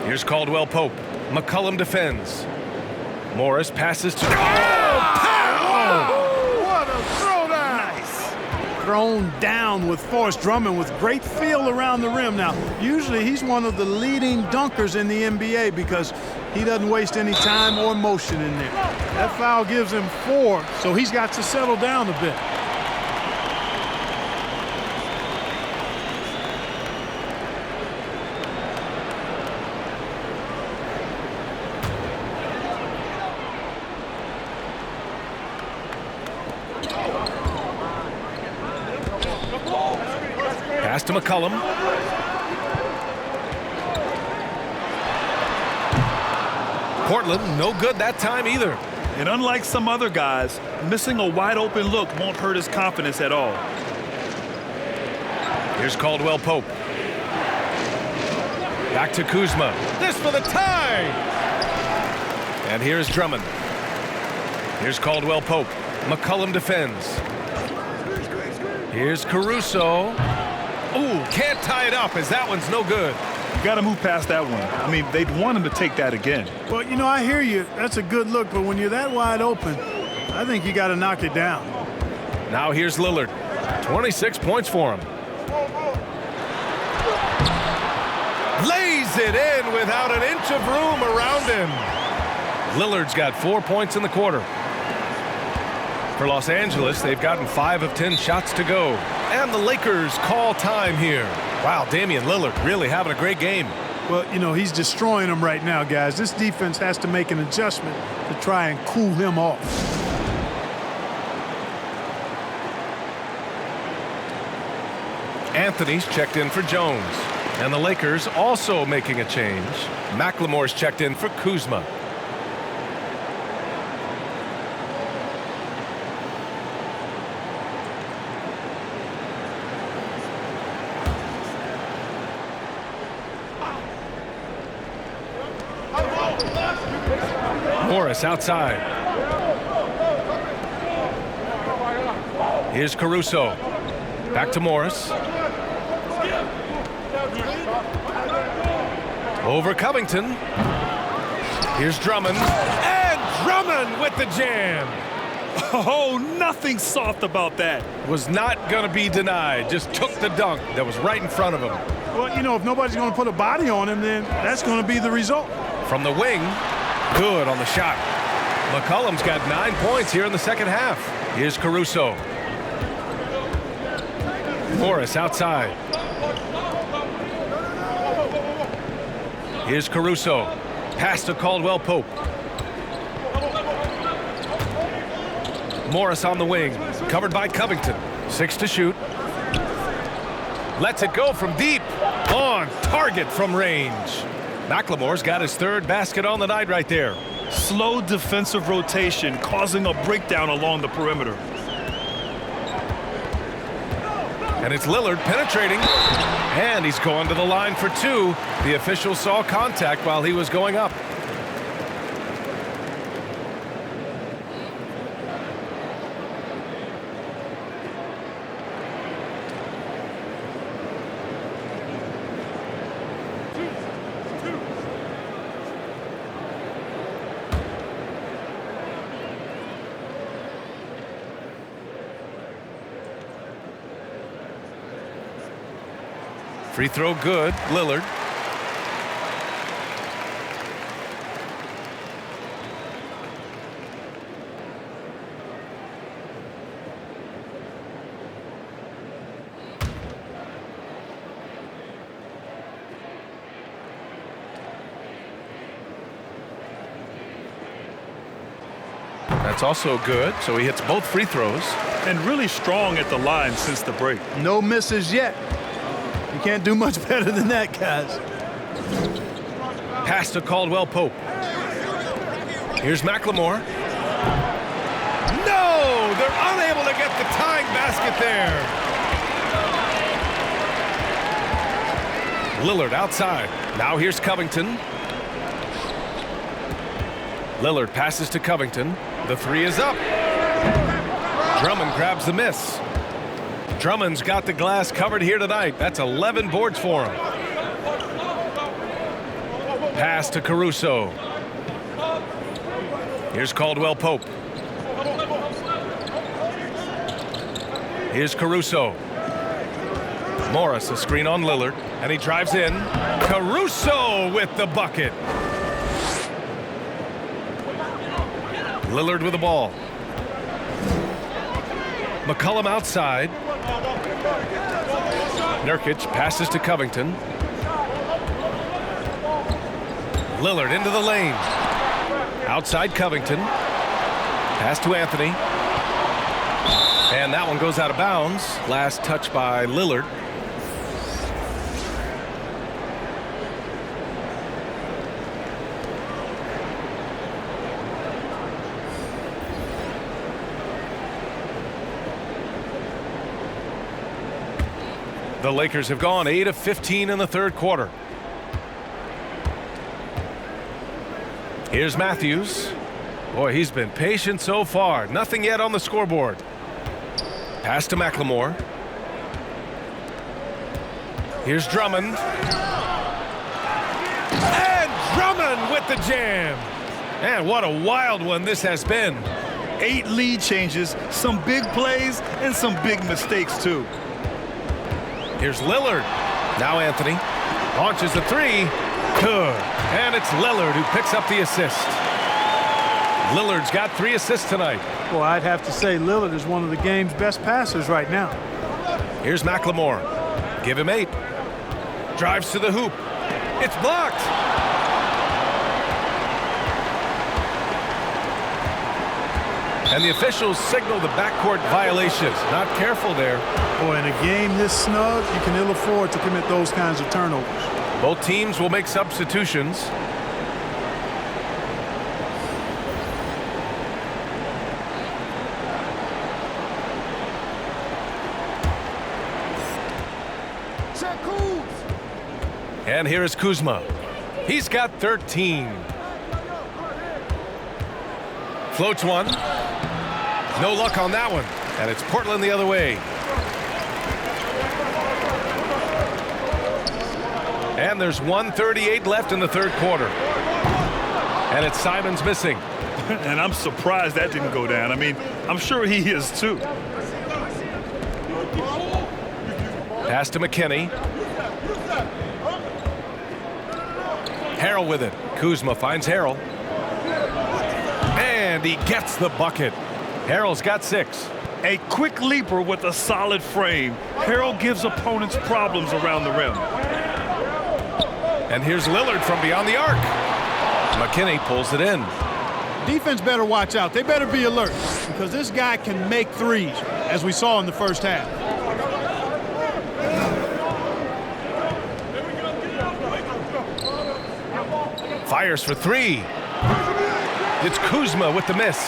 Here's Caldwell Pope. McCollum defends. Morris passes to... What a throwdown! Nice. Thrown down with force. Drummond with great feel around the rim. Now, usually he's one of the leading dunkers in the NBA because he doesn't waste any time or motion in there. That foul gives him 4, so he's got to settle down a bit. Pass to McCollum. Portland, no good that time either. And unlike some other guys, missing a wide-open look won't hurt his confidence at all. Here's Caldwell Pope. Back to Kuzma. This for the tie! And here's Drummond. Here's Caldwell Pope. McCollum defends. Here's Caruso. Ooh, can't tie it up as that one's no good. You got to move past that one. I mean, they'd want him to take that again. Well, you know, I hear you. That's a good look, but when you're that wide open, I think you got to knock it down. Now here's Lillard. 26 points for him. Lays it in without an inch of room around him. Lillard's got 4 points in the quarter. For Los Angeles, they've gotten 5 of 10 shots to go. And the Lakers call time here. Wow, Damian Lillard really having a great game. Well, you know, he's destroying them right now, guys. This defense has to make an adjustment to try and cool him off. Anthony's checked in for Jones. And the Lakers also making a change. McLemore's checked in for Kuzma. Morris outside. Here's Caruso. Back to Morris. Over Covington. Here's Drummond. And Drummond with the jam. Oh, nothing soft about that. Was not going to be denied. Just took the dunk that was right in front of him. Well, you know, if nobody's going to put a body on him, then that's going to be the result. From the wing, good on the shot. McCollum's got 9 points here in the second half. Here's Caruso. Morris outside. Here's Caruso. Pass to Caldwell Pope. Morris on the wing, covered by Covington. 6 to shoot. Lets it go from deep. On target from range. McLemore's got his 3rd basket on the night right there. Slow defensive rotation causing a breakdown along the perimeter. And it's Lillard penetrating. And he's going to the line for 2. The official saw contact while he was going up. Free throw good, Lillard. That's also good, so he hits both free throws. And really strong at the line since the break. No misses yet. You can't do much better than that, guys. Pass to Caldwell Pope. Here's McLemore. No! They're unable to get the tying basket there. Lillard outside. Now here's Covington. Lillard passes to Covington. The 3 is up. Drummond grabs the miss. Drummond's got the glass covered here tonight. That's 11 boards for him. Pass to Caruso. Here's Caldwell Pope. Here's Caruso. Morris, a screen on Lillard, and he drives in. Caruso with the bucket. Lillard with the ball. McCollum outside. Nurkic passes to Covington. Lillard into the lane. Outside Covington. Pass to Anthony. And that one goes out of bounds. Last touch by Lillard. The Lakers have gone 8 of 15 in the 3rd quarter. Here's Matthews. Boy, he's been patient so far. Nothing yet on the scoreboard. Pass to McLemore. Here's Drummond. And Drummond with the jam. And what a wild one this has been. 8 lead changes, some big plays, and some big mistakes, too. Here's Lillard. Now Anthony launches the 3. Good. And it's Lillard who picks up the assist. Lillard's got 3 assists tonight. Well, I'd have to say Lillard is one of the game's best passers right now. Here's McLemore. Give him 8. Drives to the hoop. It's blocked. And the officials signal the backcourt violations. Not careful there. Boy, in a game this snug, you can ill afford to commit those kinds of turnovers. Both teams will make substitutions. And here is Kuzma. He's got 13. Floats one. No luck on that one. And it's Portland the other way. And there's 1:38 left in the 3rd quarter. And it's Simons missing. And I'm surprised that didn't go down. I mean, I'm sure he is too. Pass to McKinney. Harrell with it. Kuzma finds Harrell. And he gets the bucket. Harrell's got 6. A quick leaper with a solid frame. Harrell gives opponents problems around the rim. And here's Lillard from beyond the arc. McKinney pulls it in. Defense better watch out. They better be alert because this guy can make threes, as we saw in the first half. Fires for 3. It's Kuzma with the miss.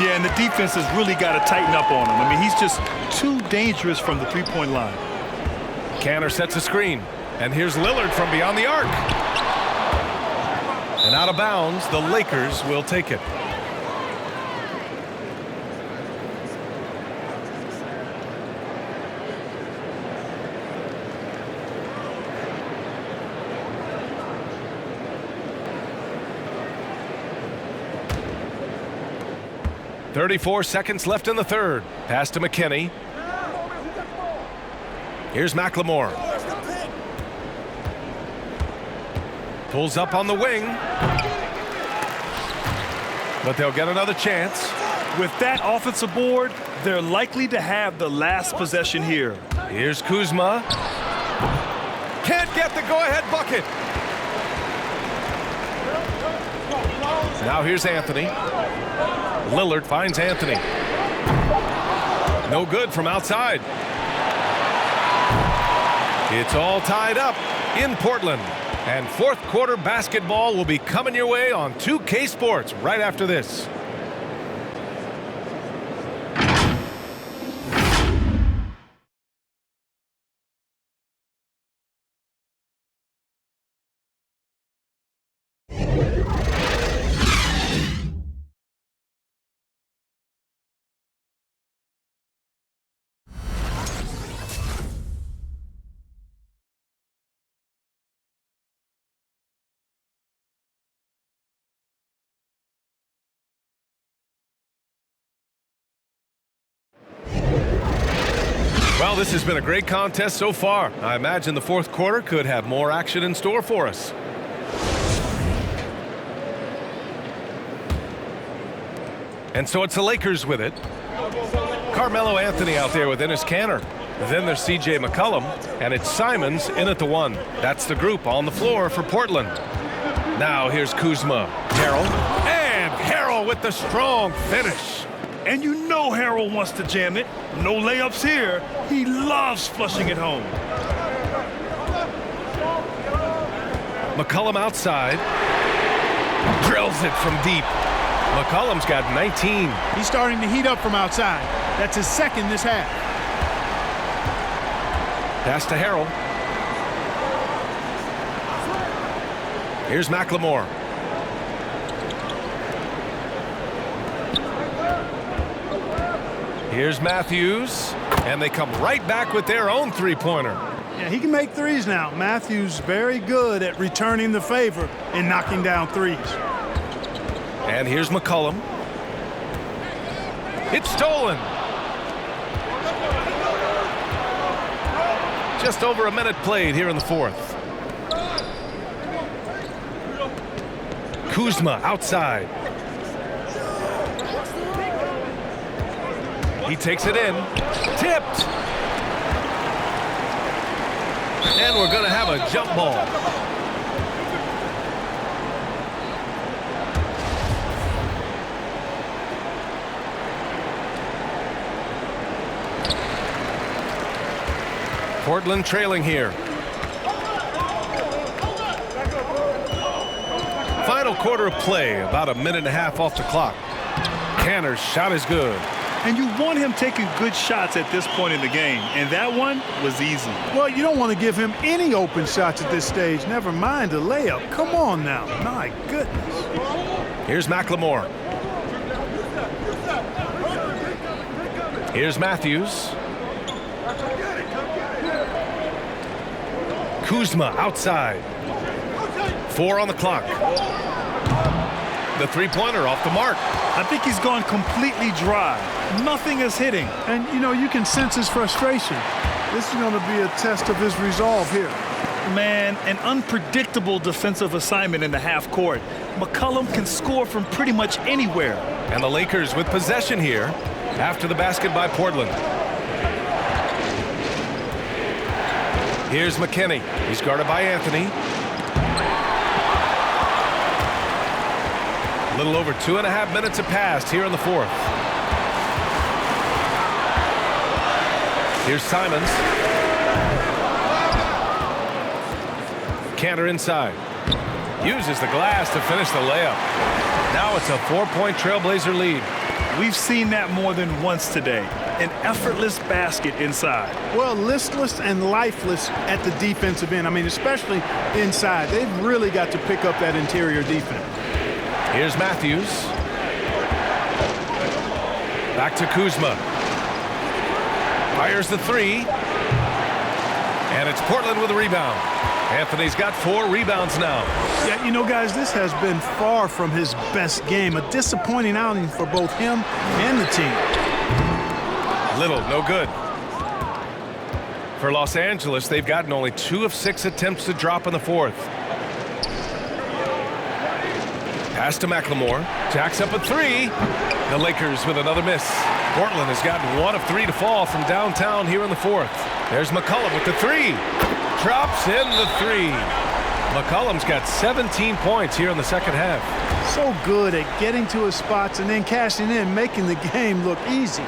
Yeah, and the defense has really got to tighten up on him. I mean, he's just too dangerous from the three-point line. Canner sets a screen. And here's Lillard from beyond the arc. And out of bounds, the Lakers will take it. .34 seconds left in the third. Pass to McKinney. Here's McLemore. Pulls up on the wing. But they'll get another chance. With that offensive board, they're likely to have the last possession here. Here's Kuzma. Can't get the go-ahead bucket. Now here's Anthony. Lillard finds Anthony. No good from outside. It's all tied up in Portland. And fourth quarter basketball will be coming your way on 2K Sports right after this. Well, this has been a great contest so far. I imagine the fourth quarter could have more action in store for us. And so it's the Lakers with it. Carmelo Anthony out there with Enes Kanter. Then there's C.J. McCollum, and it's Simons in at the 1. That's the group on the floor for Portland. Now here's Kuzma. Harrell. And Harrell with the strong finish. And you know Harrell wants to jam it. No layups here. He loves flushing it home. McCollum outside. Drills it from deep. McCollum's got 19. He's starting to heat up from outside. That's his second this half. Pass to Harrell. Here's McLemore. Here's Matthews, and they come right back with their own three-pointer. Yeah, he can make threes now. Matthews very good at returning the favor and knocking down threes. And here's McCollum. It's stolen. Just over a minute played here in the fourth. Kuzma outside. He takes it in. Tipped. And we're going to have a jump ball. Portland trailing here. Final quarter of play, about a minute and a half off the clock. Kanter's shot is good. And you want him taking good shots at this point in the game, and that one was easy. Well, you don't want to give him any open shots at this stage, never mind a layup. Come on now, my goodness. Here's McLemore. Here's Matthews. Kuzma outside. 4 on the clock. the three-pointer off the mark. I think he's gone completely dry. Nothing is hitting. And, you know, you can sense his frustration. This is going to be a test of his resolve here. Man, an unpredictable defensive assignment in the half court. McCollum can score from pretty much anywhere. And the Lakers with possession here after the basket by Portland. Here's McKinney. He's guarded by Anthony. A little over 2.5 minutes have passed here in the fourth. Here's Simons. Cantor inside. Uses the glass to finish the layup. Now it's a 4-point Trailblazer lead. We've seen that more than once today. An effortless basket inside. Well, listless and lifeless at the defensive end. I mean, especially inside. They've really got to pick up that interior defense. Here's Matthews. Back to Kuzma. Fires the three. And it's Portland with a rebound. Anthony's got 4 rebounds now. Yeah, you know, guys, this has been far from his best game. A disappointing outing for both him and the team. Little, no good. For Los Angeles, they've gotten only 2 of 6 attempts to drop in the fourth. Pass to McLemore. Jacks up a 3. The Lakers with another miss. Portland has gotten 1 of 3 to fall from downtown here in the fourth. There's McCollum with the 3. Drops in the 3. McCollum's got 17 points here in the second half. So good at getting to his spots and then cashing in, making the game look easy.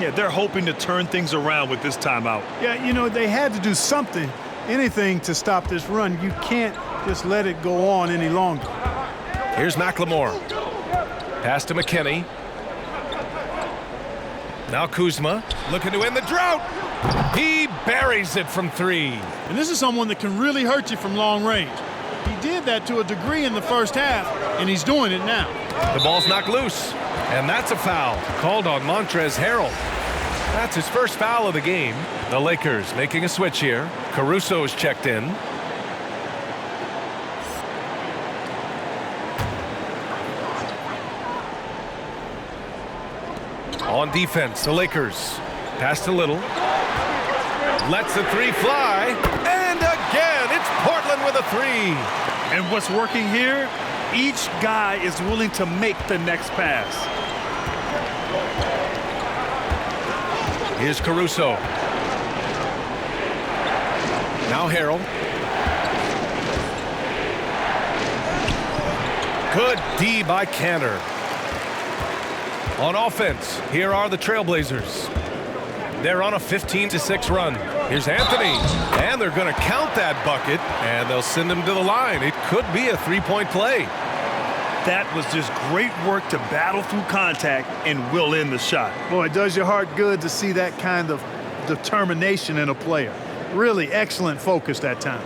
Yeah, they're hoping to turn things around with this timeout. Yeah, you know, they had to do something, anything to stop this run. You can't just let it go on any longer. Here's McLemore. Pass to McKinney. Now Kuzma looking to end the drought. He buries it from 3. And this is someone that can really hurt you from long range. He did that to a degree in the first half, and he's doing it now. The ball's knocked loose, and that's a foul called on Montrezl Harrell. That's his first foul of the game. The Lakers making a switch here. Caruso's checked in. On defense, the Lakers. Pass to Little. Lets the 3 fly. And again, it's Portland with a 3. And what's working here? Each guy is willing to make the next pass. Here's Caruso. Now Harrell. Good D by Cantor. On offense, here are the Trailblazers. They're on a 15-6 run. Here's Anthony. And they're going to count that bucket, and they'll send him to the line. It could be a 3-point play. That was just great work to battle through contact and will in the shot. Boy, it does your heart good to see that kind of determination in a player. Really excellent focus that time.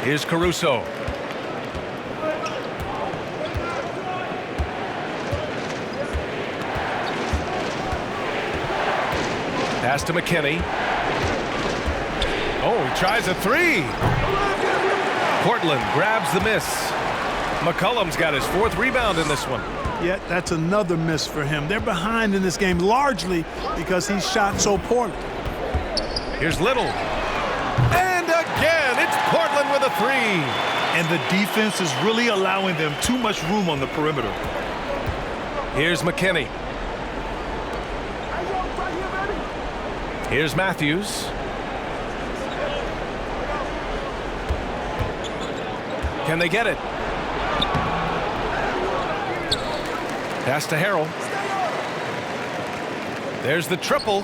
Here's Caruso. Pass to McKinney. Oh, he tries a 3. Portland grabs the miss. McCollum's got his 4th rebound in this one. Yet that's another miss for him. They're behind in this game largely because he shot so poorly. Here's Little. And again, it's Portland with a 3. And the defense is really allowing them too much room on the perimeter. Here's McKinney. Here's Matthews. Can they get it? Pass to Harrell. There's the triple.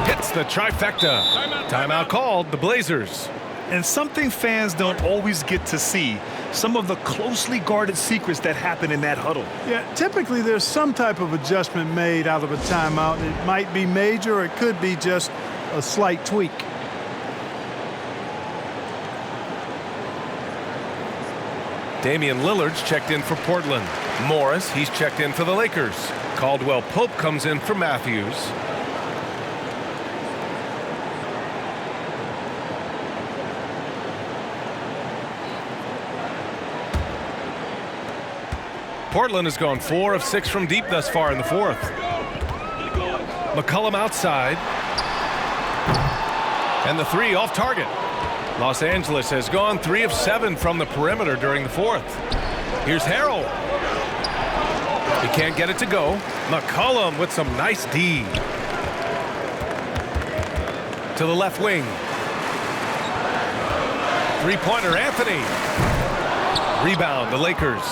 Hits the trifecta. Timeout called, the Blazers. And something fans don't always get to see, some of the closely guarded secrets that happen in that huddle. Yeah, typically there's some type of adjustment made out of a timeout. It might be major, or it could be just a slight tweak. Damian Lillard's checked in for Portland. Morris, he's checked in for the Lakers. Caldwell Pope comes in for Matthews. Portland has gone 4 of 6 from deep thus far in the fourth. McCollum outside. And the three off target. Los Angeles has gone 3 of 7 from the perimeter during the fourth. Here's Harrell. He can't get it to go. McCollum with some nice D. To the left wing. Three-pointer, Anthony. Rebound, the Lakers.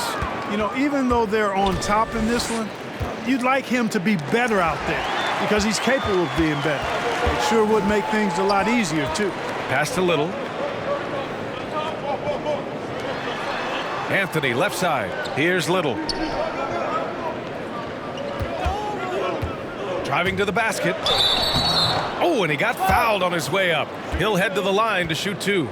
You know, even though they're on top in this one, you'd like him to be better out there because he's capable of being better. It sure would make things a lot easier, too. Pass to Little. Anthony, left side. Here's Little. Driving to the basket. Oh, and he got fouled on his way up. He'll head to the line to shoot 2.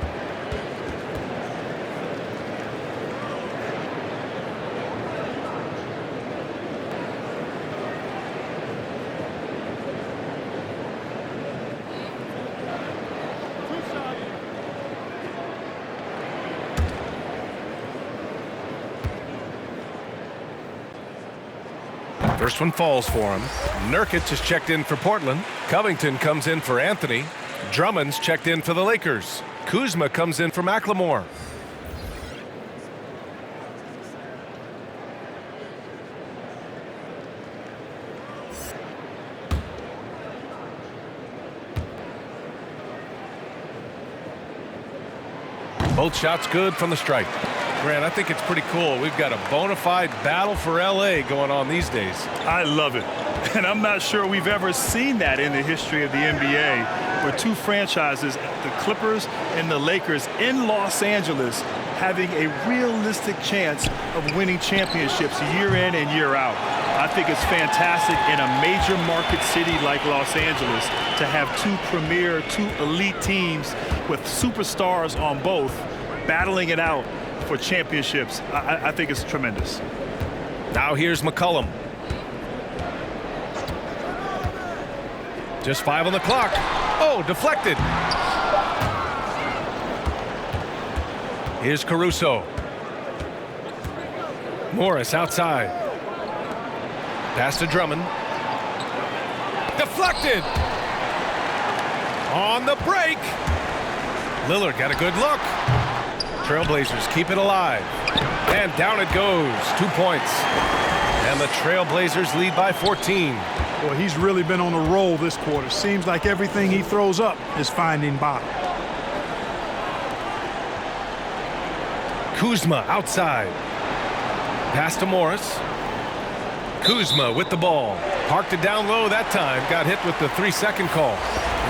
First one falls for him. Nurkic is checked in for Portland. Covington comes in for Anthony. Drummond's checked in for the Lakers. Kuzma comes in for McLemore. Both shots good from the stripe. Grant, I think it's pretty cool. We've got a bona fide battle for L.A. going on these days. I love it. And I'm not sure we've ever seen that in the history of the NBA, where two franchises, the Clippers and the Lakers in Los Angeles, having a realistic chance of winning championships year in and year out. I think it's fantastic in a major market city like Los Angeles to have two elite teams with superstars on both battling it out for championships. I think it's tremendous. Now here's McCollum. Just 5 on the clock. Oh, deflected. Here's Caruso. Morris outside. Pass to Drummond. Deflected. On the break. Lillard got a good look. Trailblazers keep it alive. And down it goes. 2 points. And the Trailblazers lead by 14. Boy, he's really been on a roll this quarter. Seems like everything he throws up is finding bottom. Kuzma outside. Pass to Morris. Kuzma with the ball. Parked it down low that time. Got hit with the 3-second call.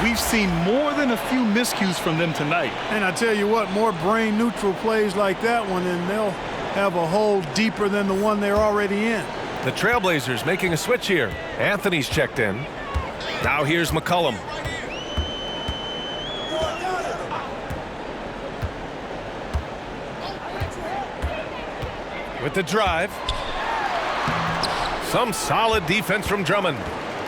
We've seen more than a few miscues from them tonight. And I tell you what, more brain-neutral plays like that one, and they'll have a hole deeper than the one they're already in. The Trailblazers making a switch here. Anthony's checked in. Now here's McCollum. With the drive. Some solid defense from Drummond.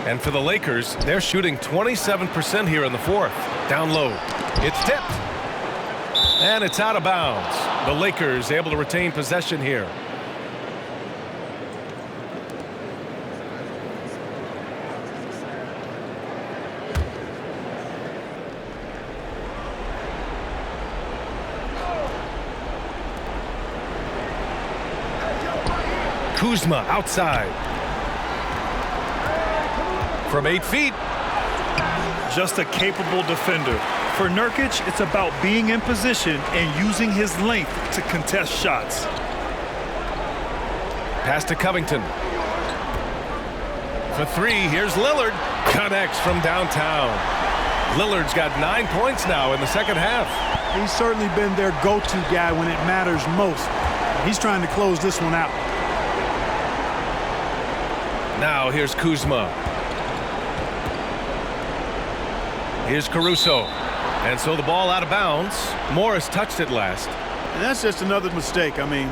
And for the Lakers, they're shooting 27% here in the fourth. Down low. It's tipped. And it's out of bounds. The Lakers able to retain possession here. Kuzma outside. From 8 feet. Just a capable defender. For Nurkic, it's about being in position and using his length to contest shots. Pass to Covington. for three. Here's Lillard. Connects from downtown. Lillard's got 9 points now in the second half. He's certainly been their go-to guy when it matters most. He's trying to close this one out. Now here's Kuzma. Here's Caruso. And so the ball out of bounds. Morris touched it last. And that's just another mistake. I mean,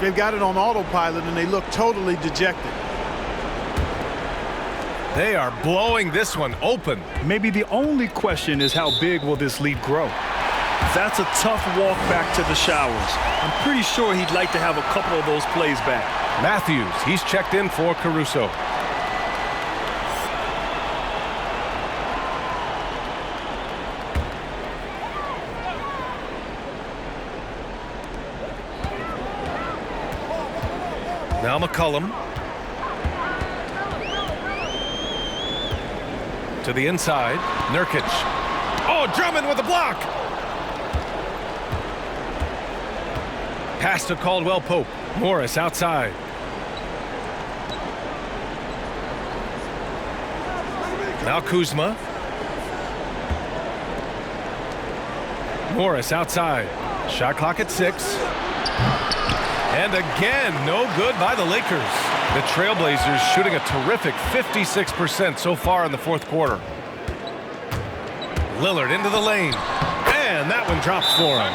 they've got it on autopilot, and they look totally dejected. They are blowing this one open. Maybe the only question is how big will this lead grow? That's a tough walk back to the showers. I'm pretty sure he'd like to have a couple of those plays back. Matthews, he's checked in for Caruso. Now McCollum. To the inside, Nurkic. Oh, Drummond with a block. Pass to Caldwell Pope. Morris outside. Now Kuzma. Morris outside. Shot clock at 6. And again, no good by the Lakers. The Trailblazers shooting a terrific 56% so far in the fourth quarter. Lillard into the lane. And that one drops for him.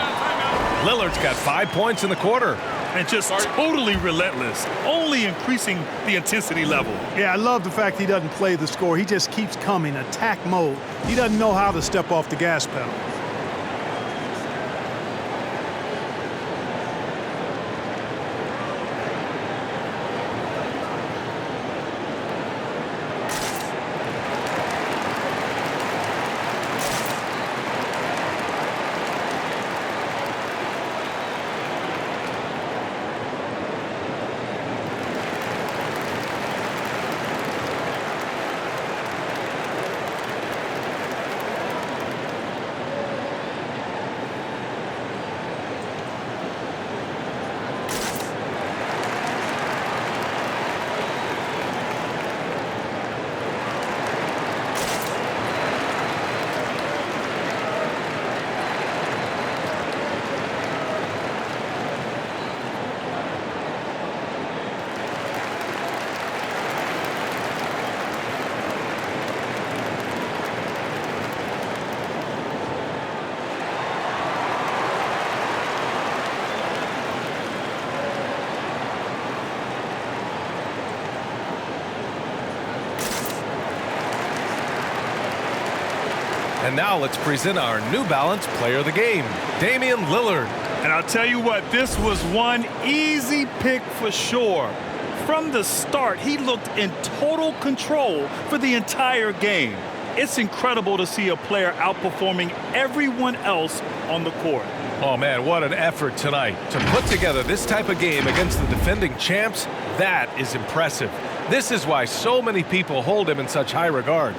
Lillard's got 5 points in the quarter. And just totally relentless, only increasing the intensity level. Yeah, I love the fact he doesn't play the score. He just keeps coming, attack mode. He doesn't know how to step off the gas pedal. And now let's present our New Balance Player of the Game, Damian Lillard. And I'll tell you what, this was one easy pick for sure. From the start, he looked in total control for the entire game. It's incredible to see a player outperforming everyone else on the court. Oh man, what an effort tonight. To put together this type of game against the defending champs, that is impressive. This is why so many people hold him in such high regard.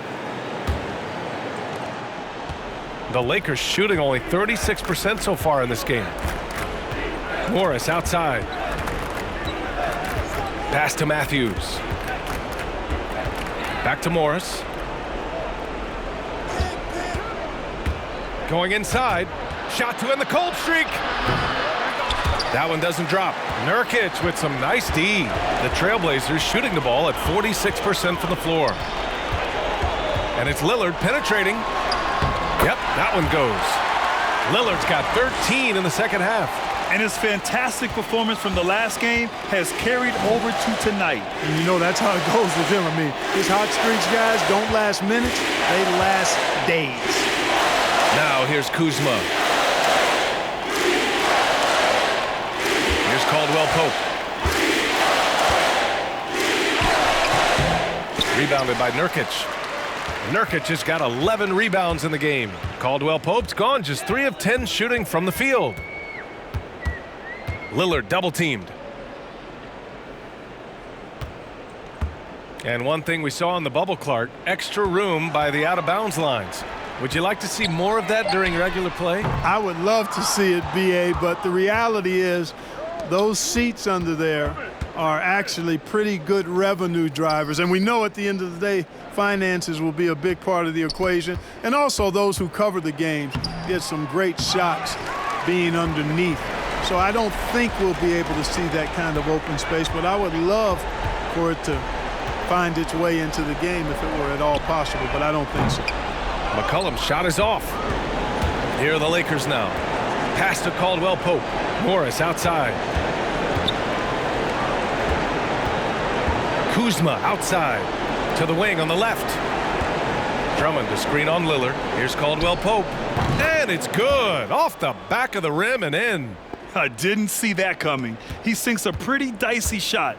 The Lakers shooting only 36% so far in this game. Morris outside. Pass to Matthews. Back to Morris. Going inside. Shot to end the cold streak. That one doesn't drop. Nurkic with some nice D. The Trailblazers shooting the ball at 46% from the floor. And it's Lillard penetrating. Yep, that one goes. Lillard's got 13 in the second half. And his fantastic performance from the last game has carried over to tonight. And you know that's how it goes with him. I mean, his hot streaks, guys, don't last minutes. They last days. Now here's Kuzma. Here's Caldwell Pope. Rebounded by Nurkic. Nurkic has got 11 rebounds in the game. Caldwell Pope's gone just 3 of 10 shooting from the field. Lillard double teamed. And one thing we saw in the bubble, Clark, extra room by the out of bounds lines. Would you like to see more of that during regular play? I would love to see it, B.A., but the reality is those seats under there are actually pretty good revenue drivers. And we know at the end of the day, finances will be a big part of the equation. And also those who cover the games get some great shots being underneath. So I don't think we'll be able to see that kind of open space, but I would love for it to find its way into the game if it were at all possible, but I don't think so. McCollum's shot is off. Here are the Lakers now. Pass to Caldwell Pope. Morris outside. Kuzma outside to the wing on the left. Drummond to screen on Lillard. Here's Caldwell Pope. And it's good. Off the back of the rim and in. I didn't see that coming. He sinks a pretty dicey shot.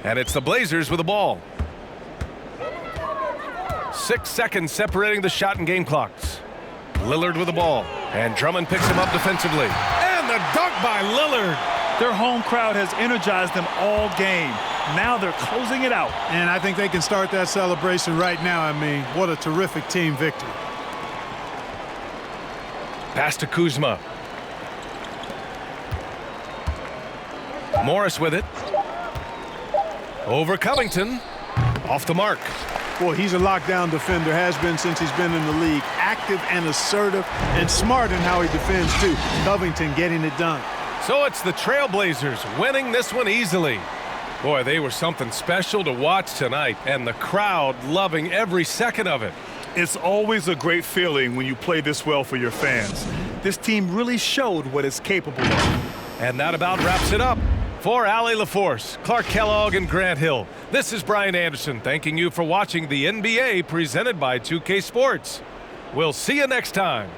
And it's the Blazers with the ball. 6 seconds separating the shot and game clocks. Lillard with the ball. And Drummond picks him up defensively. And the dunk by Lillard. Their home crowd has energized them all game. Now they're closing it out. And I think they can start that celebration right now. I mean, what a terrific team victory. Pass to Kuzma. Morris with it. Over Covington. Off the mark. Boy, he's a lockdown defender, has been since he's been in the league. Active and assertive and smart in how he defends, too. Covington getting it done. So it's the Trailblazers winning this one easily. Boy, they were something special to watch tonight, and the crowd loving every second of it. It's always a great feeling when you play this well for your fans. This team really showed what it's capable of. And that about wraps it up. For Allie LaForce, Clark Kellogg, and Grant Hill, this is Brian Anderson thanking you for watching the NBA presented by 2K Sports. We'll see you next time.